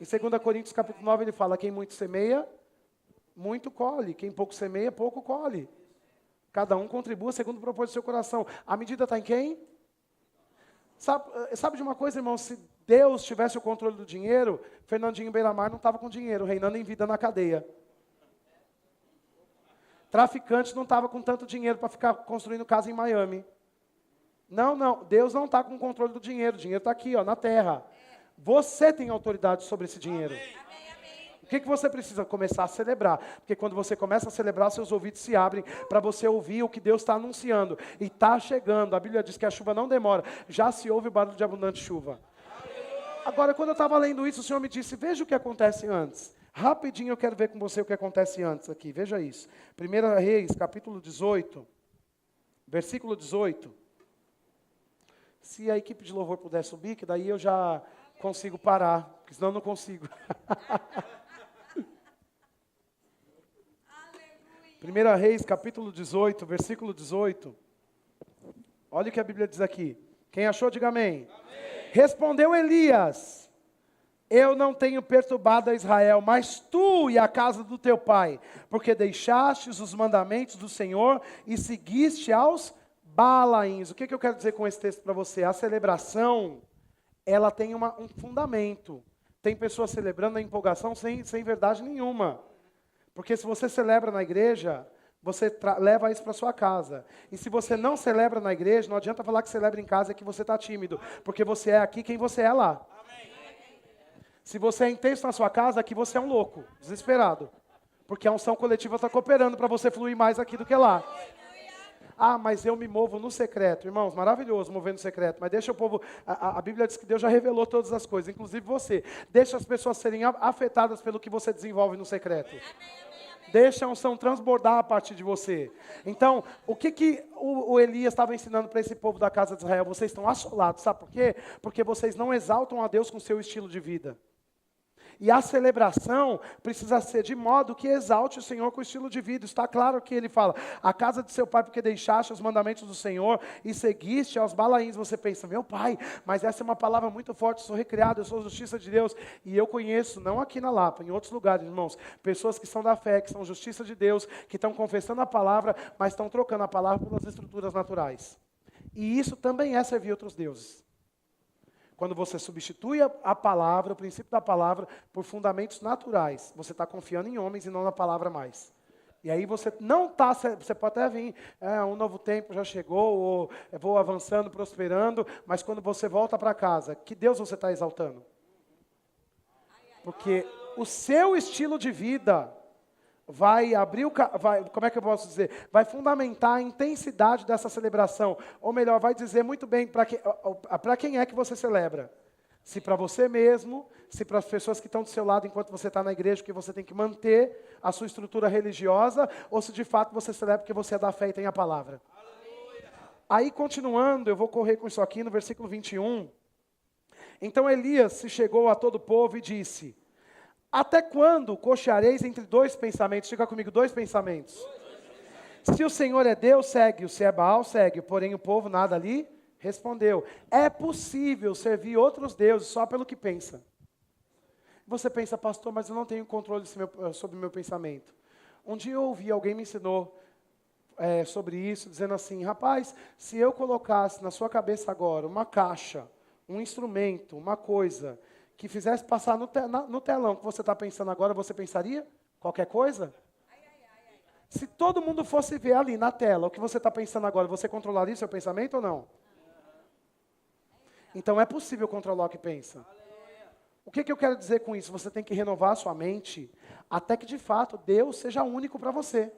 Em 2 Coríntios capítulo 9 ele fala, quem muito semeia, muito colhe. Quem pouco semeia, pouco colhe. Cada um contribua segundo o propósito do seu coração. A medida está em quem? Sabe de uma coisa, irmão? Se Deus tivesse o controle do dinheiro, Fernandinho Beiramar não estava com dinheiro, reinando em vida na cadeia. Traficante não estava com tanto dinheiro para ficar construindo casa em Miami. Não. Deus não está com o controle do dinheiro. O dinheiro está aqui, ó, na terra. Você tem autoridade sobre esse dinheiro. O que você precisa? Começar a celebrar. Porque quando você começa a celebrar, seus ouvidos se abrem para você ouvir o que Deus está anunciando. E está chegando. A Bíblia diz que a chuva não demora. Já se ouve o barulho de abundante chuva. Agora, quando eu estava lendo isso, o Senhor me disse, veja o que acontece antes. Rapidinho eu quero ver com você o que acontece antes aqui. Veja isso. 1 Reis, capítulo 18, versículo 18. Se a equipe de louvor puder subir, que daí eu já consigo parar, porque senão eu não consigo. 1 Reis, capítulo 18, versículo 18. Olha o que a Bíblia diz aqui. Quem achou, diga amém. Amém. Respondeu Elias, eu não tenho perturbado a Israel, mas tu e a casa do teu pai, porque deixastes os mandamentos do Senhor e seguiste aos Balaíns. O que eu quero dizer com esse texto para você? A celebração, ela tem um fundamento. Tem pessoas celebrando na empolgação sem verdade nenhuma. Porque se você celebra na igreja, você leva isso para sua casa. E se você não celebra na igreja, não adianta falar que celebra em casa que você está tímido. Porque você é aqui quem você é lá. Se você é intenso na sua casa, aqui você é um louco, desesperado. Porque a unção coletiva está cooperando para você fluir mais aqui do que lá. Ah, mas eu me movo no secreto. Irmãos, maravilhoso mover no secreto. Mas deixa o povo... A Bíblia diz que Deus já revelou todas as coisas, inclusive você. Deixa as pessoas serem afetadas pelo que você desenvolve no secreto. Deixa a unção transbordar a partir de você. Então, o que o Elias estava ensinando para esse povo da casa de Israel? Vocês estão assolados, sabe por quê? Porque vocês não exaltam a Deus com o seu estilo de vida. E a celebração precisa ser de modo que exalte o Senhor com o estilo de vida. Está claro que ele fala, a casa de seu pai porque deixaste os mandamentos do Senhor e seguiste aos Balaíns. Você pensa, meu pai, mas essa é uma palavra muito forte, eu sou recriado, eu sou justiça de Deus. E eu conheço, não aqui na Lapa, em outros lugares, irmãos, pessoas que são da fé, que são justiça de Deus, que estão confessando a palavra, mas estão trocando a palavra pelas estruturas naturais. E isso também é servir outros deuses. Quando você substitui a palavra, o princípio da palavra, por fundamentos naturais, você está confiando em homens e não na palavra mais. E aí você não está, você pode até vir, um novo tempo já chegou, ou vou avançando, prosperando, mas quando você volta para casa, que Deus você está exaltando? Porque o seu estilo de vida vai abrir como é que eu posso dizer? Vai fundamentar a intensidade dessa celebração. Ou melhor, vai dizer muito bem para quem é que você celebra. Se para você mesmo, se para as pessoas que estão do seu lado enquanto você está na igreja, que você tem que manter a sua estrutura religiosa, ou se de fato você celebra porque você é da fé e tem a palavra. Aleluia. Aí continuando, eu vou correr com isso aqui no versículo 21. Então Elias se chegou a todo o povo e disse, até quando cocheareis entre dois pensamentos? Diga comigo, dois pensamentos. Se o Senhor é Deus, segue-o. Se é Baal, segue-o. Porém o povo nada ali respondeu. É possível servir outros deuses só pelo que pensa. Você pensa, pastor, mas eu não tenho controle sobre o meu pensamento. Um dia eu ouvi, alguém me ensinou sobre isso, dizendo assim, rapaz, se eu colocasse na sua cabeça agora uma caixa, um instrumento, uma coisa que fizesse passar no telão que você está pensando agora, você pensaria? Qualquer coisa? Se todo mundo fosse ver ali na tela o que você está pensando agora, você controlaria o seu pensamento ou não? Então é possível controlar o que pensa. O que eu quero dizer com isso? Você tem que renovar a sua mente até que de fato Deus seja único para você.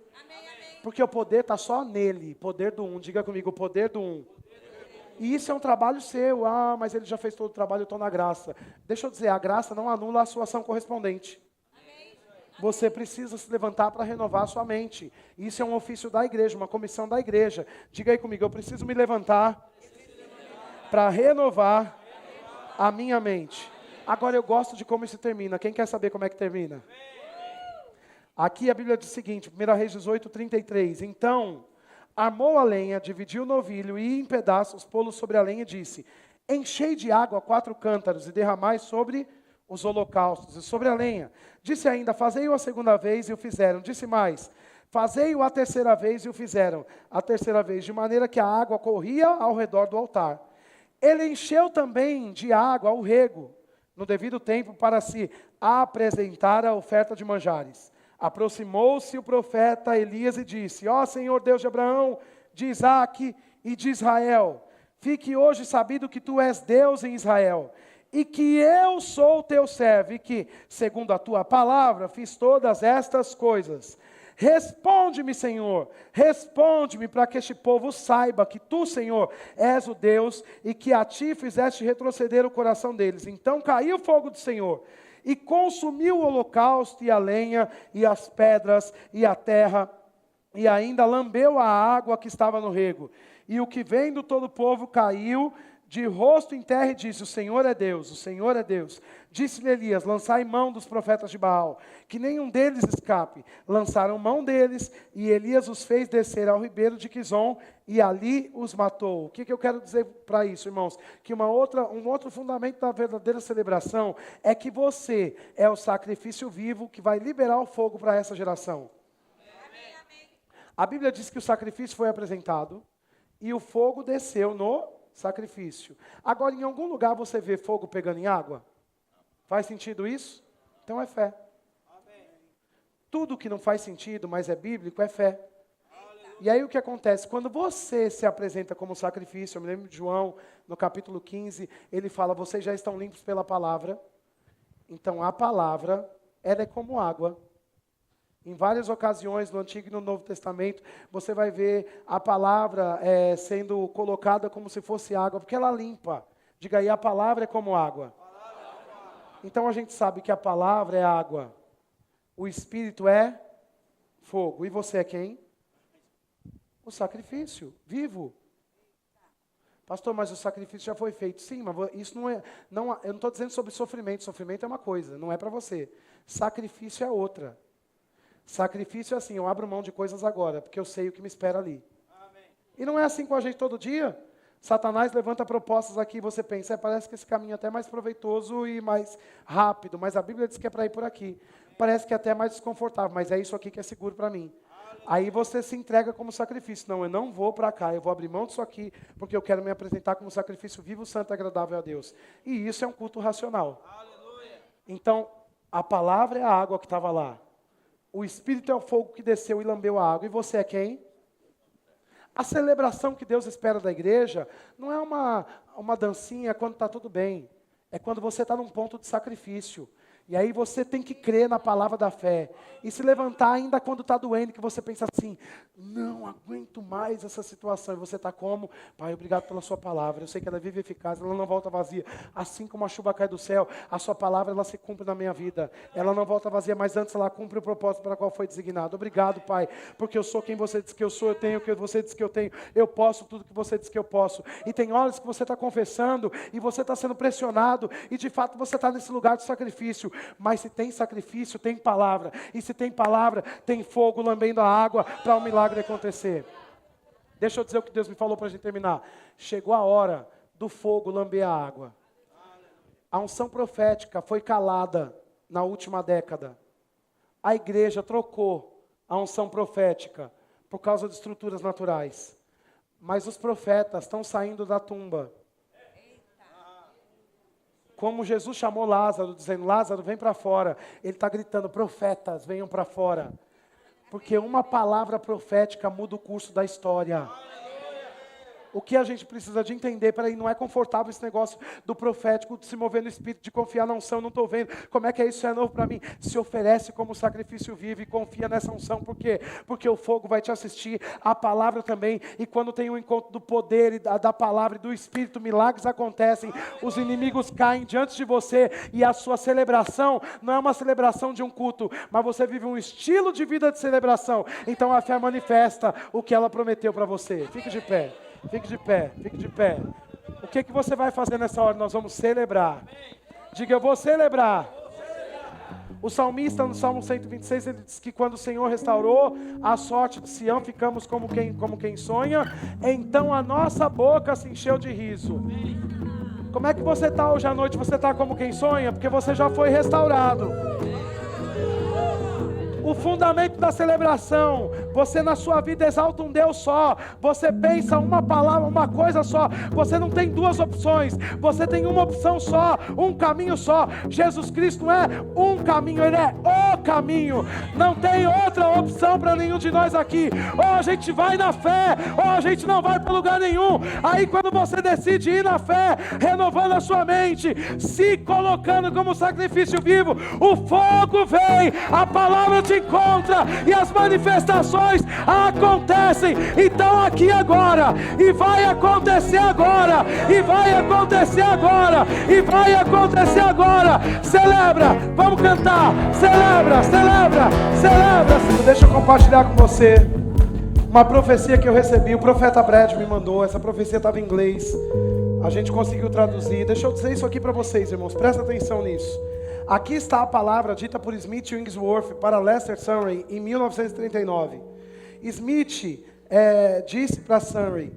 Porque o poder está só nele, poder do um. Diga comigo, o poder do um. E isso é um trabalho seu. Ah, mas ele já fez todo o trabalho, eu estou na graça. Deixa eu dizer, a graça não anula a sua ação correspondente. Você precisa se levantar para renovar a sua mente. Isso é um ofício da igreja, uma comissão da igreja. Diga aí comigo, eu preciso me levantar para renovar a minha mente. Agora eu gosto de como isso termina. Quem quer saber como é que termina? Aqui a Bíblia diz o seguinte, 1 Reis 18, 33. Então, armou a lenha, dividiu o novilho e em pedaços pô-lo sobre a lenha e disse, enchei de água 4 cântaros e derramai sobre os holocaustos e sobre a lenha. Disse ainda, fazei-o a segunda vez e o fizeram. Disse mais, fazei-o a terceira vez e o fizeram. A terceira vez, de maneira que a água corria ao redor do altar. Ele encheu também de água o rego, no devido tempo, para se apresentar a oferta de manjares. Aproximou-se o profeta Elias e disse, ó Senhor Deus de Abraão, de Isaque e de Israel, fique hoje sabido que tu és Deus em Israel, e que eu sou teu servo, e que, segundo a tua palavra, fiz todas estas coisas. Responde-me, Senhor, responde-me, para que este povo saiba que tu, Senhor, és o Deus, e que a ti fizeste retroceder o coração deles. Então caiu o fogo do Senhor, e consumiu o holocausto, e a lenha, e as pedras, e a terra, e ainda lambeu a água que estava no rego. E o que vendo todo o povo caiu de rosto em terra e disse, o Senhor é Deus, o Senhor é Deus. Disse-lhe Elias, lançai mão dos profetas de Baal, que nenhum deles escape. Lançaram mão deles, e Elias os fez descer ao ribeiro de Quizon, e ali os matou. O que eu quero dizer para isso, irmãos? Que um outro fundamento da verdadeira celebração é que você é o sacrifício vivo que vai liberar o fogo para essa geração. A Bíblia diz que o sacrifício foi apresentado, e o fogo desceu no sacrifício. Agora, em algum lugar você vê fogo pegando em água? Faz sentido isso? Então é fé. Amém. Tudo que não faz sentido, mas é bíblico, é fé. Aleluia. E aí o que acontece? Quando você se apresenta como sacrifício, eu me lembro de João, no capítulo 15, ele fala, vocês já estão limpos pela palavra. Então a palavra, ela é como água. Em várias ocasiões, no Antigo e no Novo Testamento, você vai ver a palavra sendo colocada como se fosse água, porque ela limpa. Diga aí, a palavra é como água. Então a gente sabe que a palavra é água, o Espírito é fogo. E você é quem? O sacrifício, vivo. Pastor, mas o sacrifício já foi feito. Sim, mas isso não é... eu não estou dizendo sobre sofrimento. Sofrimento é uma coisa, não é para você. Sacrifício é outra. Sacrifício é assim, eu abro mão de coisas agora, porque eu sei o que me espera ali. Amém. E não é assim com a gente todo dia. Satanás levanta propostas aqui e você pensa, parece que esse caminho é até mais proveitoso e mais rápido, mas a Bíblia diz que é para ir por aqui. Parece que é até mais desconfortável, mas é isso aqui que é seguro para mim. Aí você se entrega como sacrifício. Não, eu não vou para cá, eu vou abrir mão disso aqui, porque eu quero me apresentar como sacrifício vivo, santo e agradável a Deus. E isso é um culto racional. Aleluia. Então, a palavra é a água que estava lá. O Espírito é o fogo que desceu e lambeu a água. E você é quem? A celebração que Deus espera da igreja não é uma dancinha quando está tudo bem. É quando você está num ponto de sacrifício. E aí você tem que crer na palavra da fé. E se levantar ainda quando está doendo, que você pensa assim, não aguento mais essa situação. E você está como? Pai, obrigado pela sua palavra. Eu sei que ela é viva e eficaz, ela não volta vazia. Assim como a chuva cai do céu, a sua palavra ela se cumpre na minha vida. Ela não volta vazia, mas antes ela cumpre o propósito para o qual foi designado. Obrigado, Pai, porque eu sou quem você diz que eu sou, eu tenho o que você diz que eu tenho. Eu posso tudo que você diz que eu posso. E tem horas que você está confessando e você está sendo pressionado. E de fato você está nesse lugar de sacrifício. Mas se tem sacrifício, tem palavra. E se tem palavra, tem fogo lambendo a água para o milagre acontecer. Deixa eu dizer o que Deus me falou para a gente terminar. Chegou a hora do fogo lamber a água. A unção profética foi calada na última década. A igreja trocou a unção profética por causa de estruturas naturais. Mas os profetas estão saindo da tumba. Como Jesus chamou Lázaro, dizendo, Lázaro, vem para fora. Ele está gritando, profetas, venham para fora. Porque uma palavra profética muda o curso da história. O que a gente precisa de entender, peraí, não é confortável esse negócio do profético, de se mover no espírito, de confiar na unção, não estou vendo, como é que é isso, é novo para mim? Se oferece como sacrifício vivo e confia nessa unção, por quê? Porque o fogo vai te assistir, a palavra também, e quando tem um encontro do poder e da palavra e do espírito, milagres acontecem, os inimigos caem diante de você, e a sua celebração não é uma celebração de um culto, mas você vive um estilo de vida de celebração, então a fé manifesta o que ela prometeu para você. Fique de pé. Fique de pé, fique de pé. O que você vai fazer nessa hora? Nós vamos celebrar. Diga, eu vou celebrar. O salmista, no Salmo 126, ele diz que quando o Senhor restaurou a sorte de Sião, ficamos como quem sonha. Então a nossa boca se encheu de riso. Como é que você está hoje à noite? Você está como quem sonha? Porque você já foi restaurado. O fundamento da celebração, você na sua vida exalta um Deus só, você pensa uma palavra, uma coisa só, você não tem duas opções, você tem uma opção só, um caminho só. Jesus Cristo não é um caminho, Ele é o caminho, não tem outra opção para nenhum de nós aqui. Ou a gente vai na fé, ou a gente não vai para lugar nenhum. Aí quando você decide ir na fé, renovando a sua mente, se colocando como sacrifício vivo, o fogo vem, a palavra te encontra e as manifestações acontecem. Então aqui agora, e vai acontecer agora, e vai acontecer agora, e vai acontecer agora. Celebra, vamos cantar, celebra, celebra, celebra. Deixa eu compartilhar com você uma profecia que eu recebi, o profeta Brad me mandou. Essa profecia estava em inglês, a gente conseguiu traduzir. Deixa eu dizer isso aqui para vocês, irmãos, presta atenção nisso. Aqui está a palavra dita por Smith Wigglesworth para Lester Sumrall em 1939. Smith disse para Sumrall,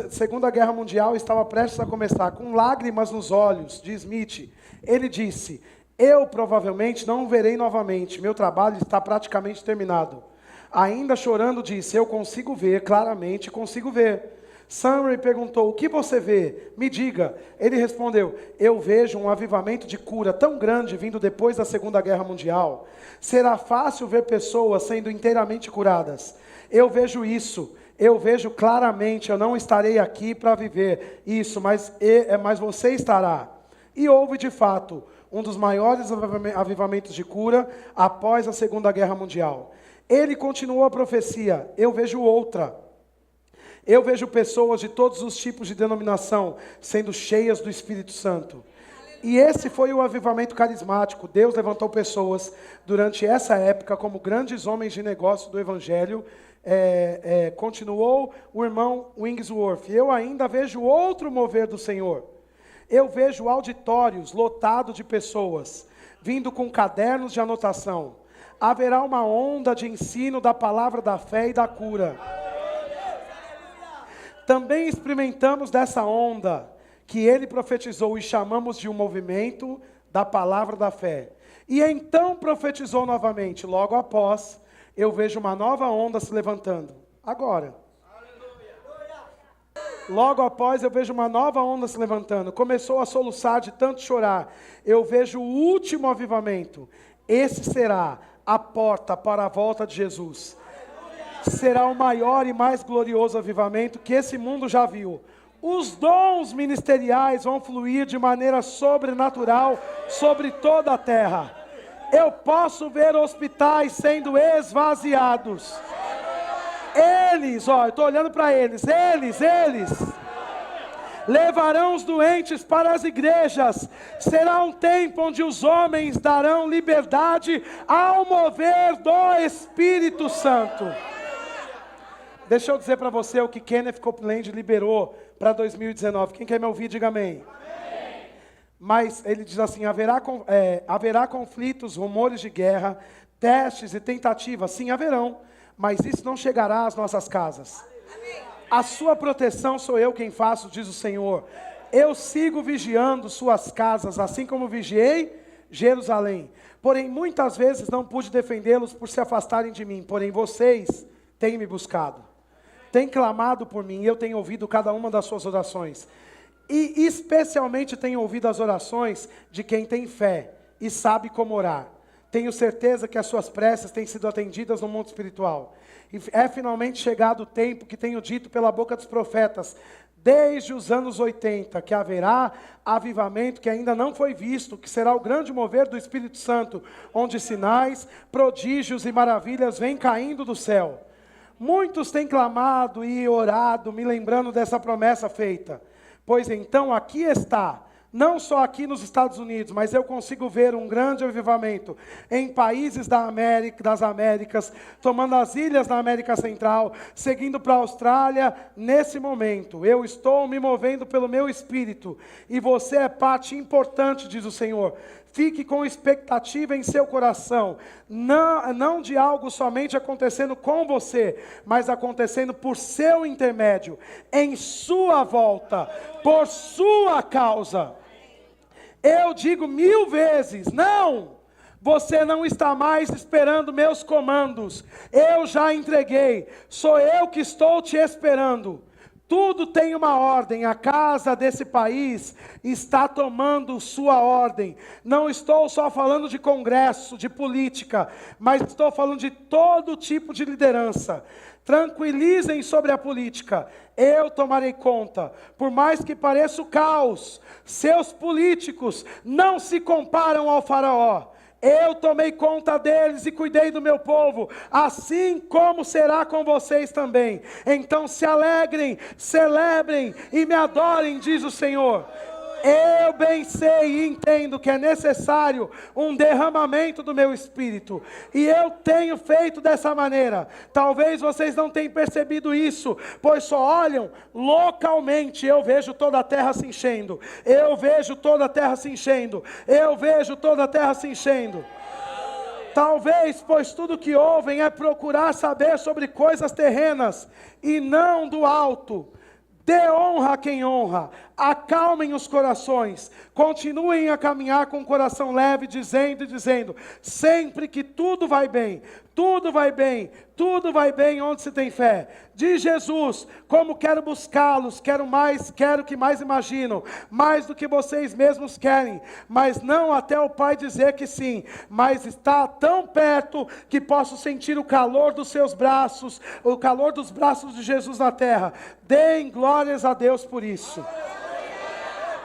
Segunda Guerra Mundial estava prestes a começar, com lágrimas nos olhos de Smith, ele disse: eu provavelmente não o verei novamente, meu trabalho está praticamente terminado. Ainda chorando disse: eu consigo ver, claramente consigo ver. Sumrall perguntou: o que você vê? Me diga. Ele respondeu: eu vejo um avivamento de cura tão grande vindo depois da Segunda Guerra Mundial. Será fácil ver pessoas sendo inteiramente curadas. Eu vejo isso, eu vejo claramente. Eu não estarei aqui para viver isso, mas você estará. E houve de fato um dos maiores avivamentos de cura após a Segunda Guerra Mundial. Ele continuou a profecia: eu vejo outra. Eu vejo pessoas de todos os tipos de denominação sendo cheias do Espírito Santo. E esse foi o avivamento carismático. Deus levantou pessoas durante essa época como grandes homens de negócio do Evangelho. Continuou o irmão Wigglesworth: eu ainda vejo outro mover do Senhor. Eu vejo auditórios lotados de pessoas, vindo com cadernos de anotação. Haverá uma onda de ensino da palavra da fé e da cura. Também experimentamos dessa onda que ele profetizou e chamamos de um movimento da palavra da fé. E então profetizou novamente. Logo após, eu vejo uma nova onda se levantando. Agora. Logo após, eu vejo uma nova onda se levantando. Começou a soluçar de tanto chorar. Eu vejo o último avivamento. Esse será a porta para a volta de Jesus. Será o maior e mais glorioso avivamento que esse mundo já viu. Os dons ministeriais vão fluir de maneira sobrenatural sobre toda a terra. Eu posso ver hospitais sendo esvaziados. Eles, eu estou olhando para eles, levarão os doentes para as igrejas. Será um tempo onde os homens darão liberdade ao mover do Espírito Santo. Deixa eu dizer para você o que Kenneth Copeland liberou para 2019. Quem quer me ouvir, diga amém. Amém. Mas ele diz assim: haverá conflitos, rumores de guerra, testes e tentativas. Sim, haverão, mas isso não chegará às nossas casas. Amém. A sua proteção sou eu quem faço, diz o Senhor. Eu sigo vigiando suas casas, assim como vigiei Jerusalém. Porém, muitas vezes não pude defendê-los por se afastarem de mim. Porém, vocês têm me buscado. Tem clamado por mim, e eu tenho ouvido cada uma das suas orações. E especialmente tenho ouvido as orações de quem tem fé e sabe como orar. Tenho certeza que as suas preces têm sido atendidas no mundo espiritual. E é finalmente chegado o tempo que tenho dito pela boca dos profetas, desde os anos 80, que haverá avivamento que ainda não foi visto, que será o grande mover do Espírito Santo, onde sinais, prodígios e maravilhas vêm caindo do céu. Muitos têm clamado e orado, me lembrando dessa promessa feita. Pois então aqui está, não só aqui nos Estados Unidos, mas eu consigo ver um grande avivamento em países das Américas, tomando as ilhas da América Central, seguindo para a Austrália. Nesse momento, eu estou me movendo pelo meu espírito, e você é parte importante, diz o Senhor. Fique com expectativa em seu coração, não de algo somente acontecendo com você, mas acontecendo por seu intermédio, em sua volta, por sua causa. Eu digo 1000 vezes, não! Você não está mais esperando meus comandos. Eu já entreguei. Sou eu que estou te esperando. Tudo tem uma ordem. A casa desse país está tomando sua ordem. Não estou só falando de congresso, de política, mas estou falando de todo tipo de liderança. Tranquilizem sobre a política. Eu tomarei conta. Por mais que pareça o caos, seus políticos não se comparam ao faraó. Eu tomei conta deles e cuidei do meu povo, assim como será com vocês também. Então se alegrem, celebrem e me adorem, diz o Senhor. Eu bem sei e entendo que é necessário um derramamento do meu Espírito. E eu tenho feito dessa maneira. Talvez vocês não tenham percebido isso, pois só olham localmente. Eu vejo toda a terra se enchendo. Eu vejo toda a terra se enchendo. Eu vejo toda a terra se enchendo. Talvez, pois tudo que ouvem é procurar saber sobre coisas terrenas e não do alto. Dê honra a quem honra, acalmem os corações, continuem a caminhar com o coração leve, dizendo, sempre que tudo vai bem, tudo vai bem, tudo vai bem onde se tem fé. Diz Jesus, como quero buscá-los, quero que mais imaginam, mais do que vocês mesmos querem, mas não até o Pai dizer que sim, mas está tão perto que posso sentir o calor dos seus braços, o calor dos braços de Jesus na terra. Deem glórias a Deus por isso.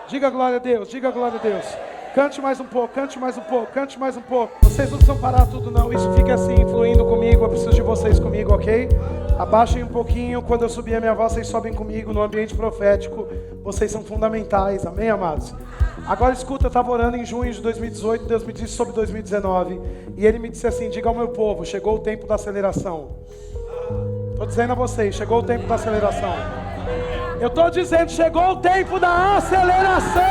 Diga glória a Deus, diga glória a Deus. Cante mais um pouco, cante mais um pouco, cante mais um pouco. Vocês não precisam parar tudo não, isso fica assim, fluindo comigo, eu preciso de vocês comigo, ok? Abaixem um pouquinho, quando eu subir a minha voz, vocês sobem comigo no ambiente profético. Vocês são fundamentais, amém, amados? Agora escuta, eu estava orando em junho de 2018, Deus me disse sobre 2019. E Ele me disse assim, diga ao meu povo, chegou o tempo da aceleração. Estou dizendo a vocês, chegou o tempo da aceleração. Eu estou dizendo, chegou o tempo da aceleração.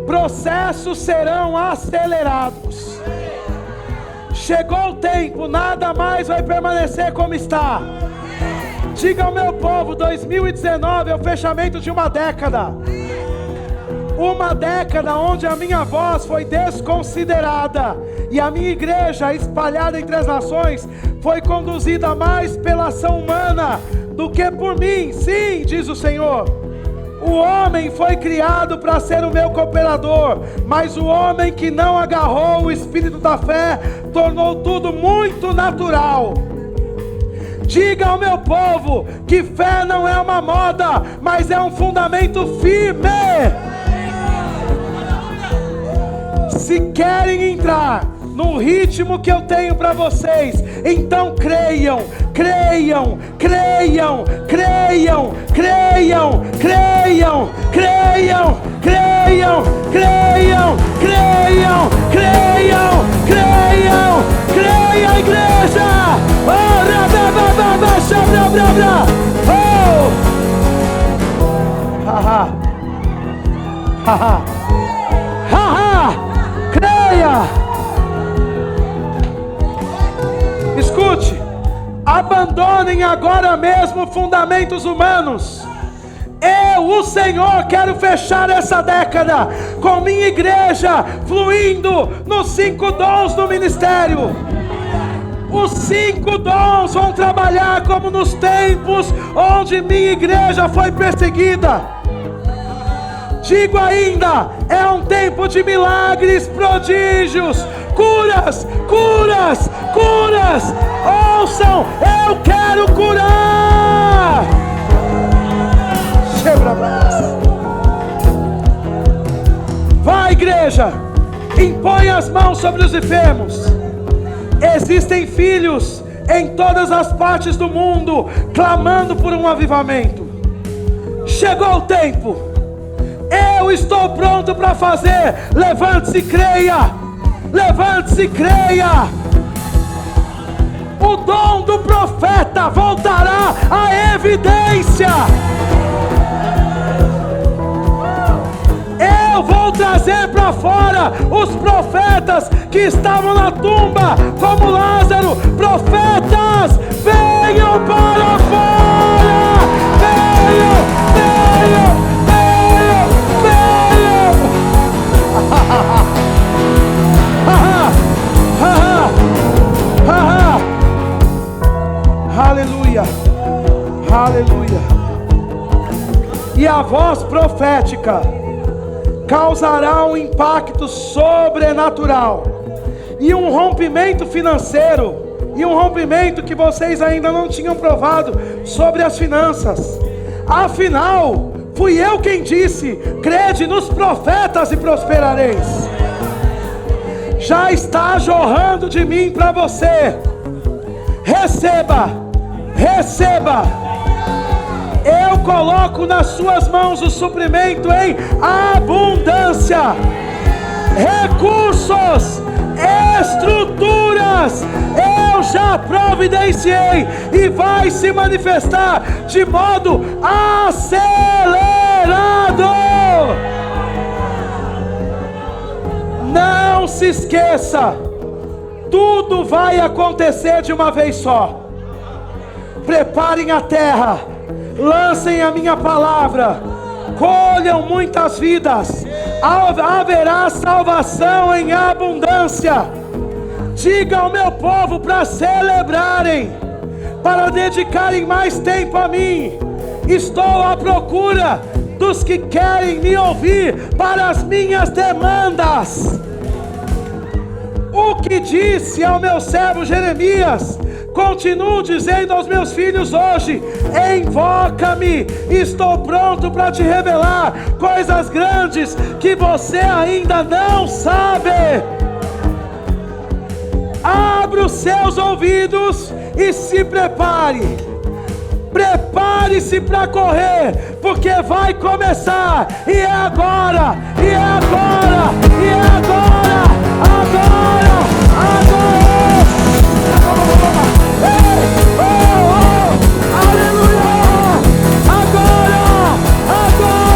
Processos serão acelerados. Chegou o tempo, nada mais vai permanecer como está. Diga ao meu povo, 2019 é o fechamento de uma década. Uma década onde a minha voz foi desconsiderada e a minha igreja espalhada entre as nações foi conduzida mais pela ação humana do que por mim. Sim, diz o Senhor. O homem foi criado para ser o meu cooperador, mas o homem que não agarrou o espírito da fé tornou tudo muito natural. Diga ao meu povo que fé não é uma moda, mas é um fundamento firme. Se querem entrar no ritmo que eu tenho para vocês, então creiam, creiam, creiam, creiam, creiam, creiam, creiam, creiam, creiam, creiam, creiam, creiam, creiam, igreja! Oh, rababababa, shabrabra, oh! Haha, haha, haha, creia! Escute, abandonem agora mesmo fundamentos humanos. Eu, o Senhor, quero fechar essa década com minha igreja fluindo nos 5 dons do ministério. Os 5 dons vão trabalhar como nos tempos onde minha igreja foi perseguida. Digo ainda, é um tempo de milagres, prodígios, curas, curas, curas. Ouçam, eu quero curar. Vai, igreja, impõe as mãos sobre os enfermos. Existem filhos em todas as partes do mundo clamando por um avivamento. Chegou o tempo. Eu estou pronto para fazer. Levante-se e creia. Levante-se e creia. O dom do profeta voltará à evidência. trazer para fora os profetas que estavam na tumba, como Lázaro. Profetas, venham para fora! Venham, venham, venham, venham! Aleluia, aleluia. E a voz profética causará um impacto sobrenatural e um rompimento financeiro, e um rompimento que vocês ainda não tinham provado sobre as finanças. Afinal, fui eu quem disse: crede nos profetas e prosperareis. Já está jorrando de mim para você. Receba, receba. Eu coloco nas suas mãos o suprimento em abundância, recursos, estruturas, eu já providenciei, e vai se manifestar de modo acelerado. Não se esqueça, tudo vai acontecer de uma vez só. Preparem a terra, lancem a minha palavra, colham muitas vidas, haverá salvação em abundância. Diga ao meu povo para celebrarem, para dedicarem mais tempo a mim. Estou à procura dos que querem me ouvir para as minhas demandas. O que disse ao meu servo Jeremias, continuo dizendo aos meus filhos hoje: invoca-me, estou pronto para te revelar coisas grandes que você ainda não sabe. Abra os seus ouvidos e se prepare. Prepare-se para correr, porque vai começar. E é agora, e é agora, e é agora, agora, agora. Ei, oh, oh, aleluia. Agora, agora.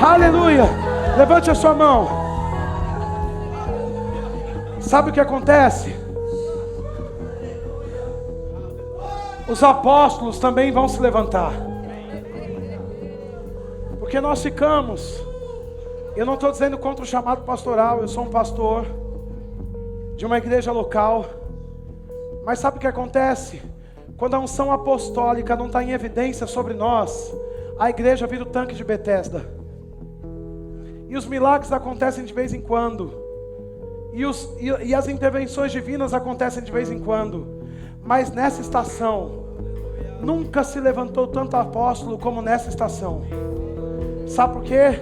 Aleluia. Levante a sua mão. Sabe o que acontece? Os apóstolos também vão se levantar, porque nós ficamos. Eu não estou dizendo contra o chamado pastoral, eu sou um pastor de uma igreja local, mas sabe o que acontece? Quando a unção apostólica não está em evidência sobre nós, a igreja vira o tanque de Betesda, e os milagres acontecem de vez em quando, e as intervenções divinas acontecem de vez em quando, mas nessa estação nunca se levantou tanto apóstolo como nessa estação. Sabe por quê?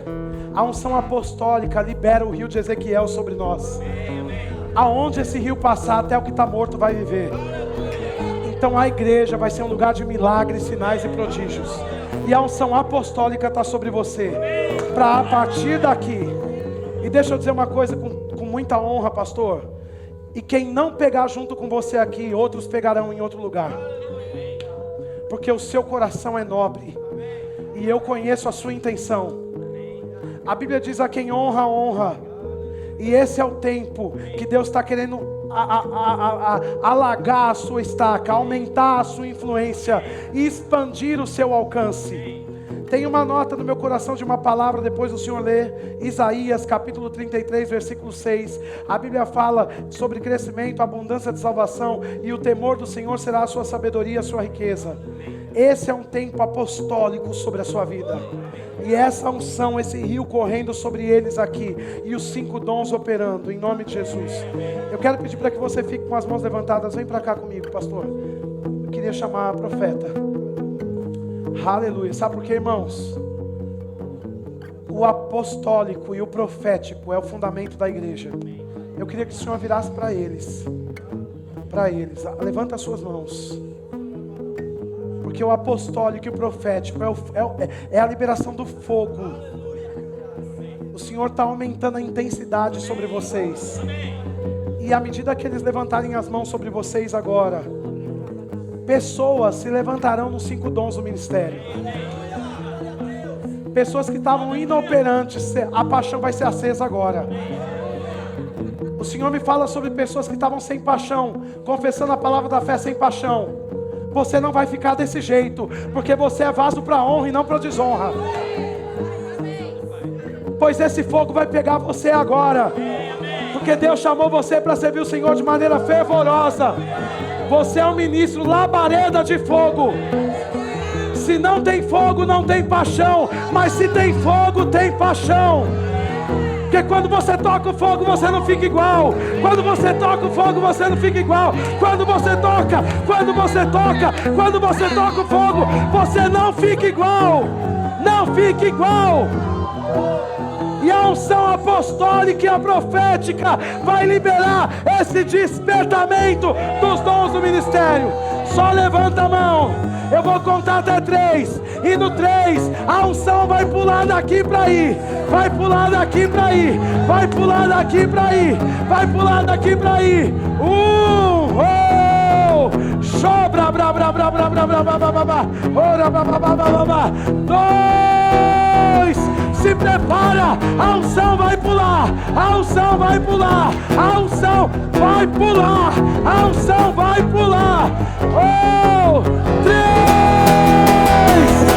A unção apostólica libera o rio de Ezequiel sobre nós. Aonde esse rio passar, até o que está morto vai viver. Então a igreja vai ser um lugar de milagres, sinais e prodígios. E a unção apostólica está sobre você, para a partir daqui. E deixa eu dizer uma coisa com muita honra, pastor. E quem não pegar junto com você aqui, outros pegarão em outro lugar. Porque o seu coração é nobre, e eu conheço a sua intenção. A Bíblia diz: a quem honra, honra. E esse é o tempo que Deus está querendo alagar a sua estaca, aumentar a sua influência e expandir o seu alcance. Tem uma nota no meu coração de uma palavra, depois o senhor lê Isaías capítulo 33, versículo 6. A Bíblia fala sobre crescimento, abundância de salvação, e o temor do Senhor será a sua sabedoria, a sua riqueza. Esse é um tempo apostólico sobre a sua vida. E essa unção, esse rio correndo sobre eles aqui, e os 5 dons operando, em nome de Jesus. Eu quero pedir para que você fique com as mãos levantadas. Vem para cá comigo, pastor. Eu queria chamar a profeta. Aleluia. Sabe por quê, irmãos? O apostólico e o profético é o fundamento da igreja. Eu queria que o Senhor virasse para eles. Para eles. Levanta as suas mãos. Porque o apostólico e o profético é a liberação do fogo. Senhor está aumentando a intensidade sobre vocês. E à medida que eles levantarem as mãos sobre vocês agora, pessoas se levantarão nos 5 dons do ministério. Pessoas que estavam inoperantes, a paixão vai ser acesa agora. O Senhor me fala sobre pessoas que estavam sem paixão, confessando a palavra da fé sem paixão. Você não vai ficar desse jeito, porque você é vaso para honra e não para desonra. Pois esse fogo vai pegar você agora, porque Deus chamou você para servir o Senhor de maneira fervorosa. Você é um ministro labareda de fogo. Se não tem fogo, não tem paixão, mas se tem fogo, tem paixão. Porque quando você toca o fogo, você não fica igual. Quando você toca o fogo, você não fica igual. Quando você toca o fogo, você não fica igual. Não fica igual. E a unção apostólica e a profética vai liberar esse despertamento dos dons do ministério. Só levanta a mão. Eu vou contar até 3. E no 3, a unção vai pular daqui para aí. Vai pular daqui para aí. Vai pular daqui para aí. Vai pular daqui para aí. 1, Sobra, bra, bra, bra, bra, bra, bra, bra, bra, bra, bra. Ora, bra, bra, bra, bra, bra. 2, se prepara, a unção vai pular, a unção vai pular, a unção vai pular, a unção vai pular. 3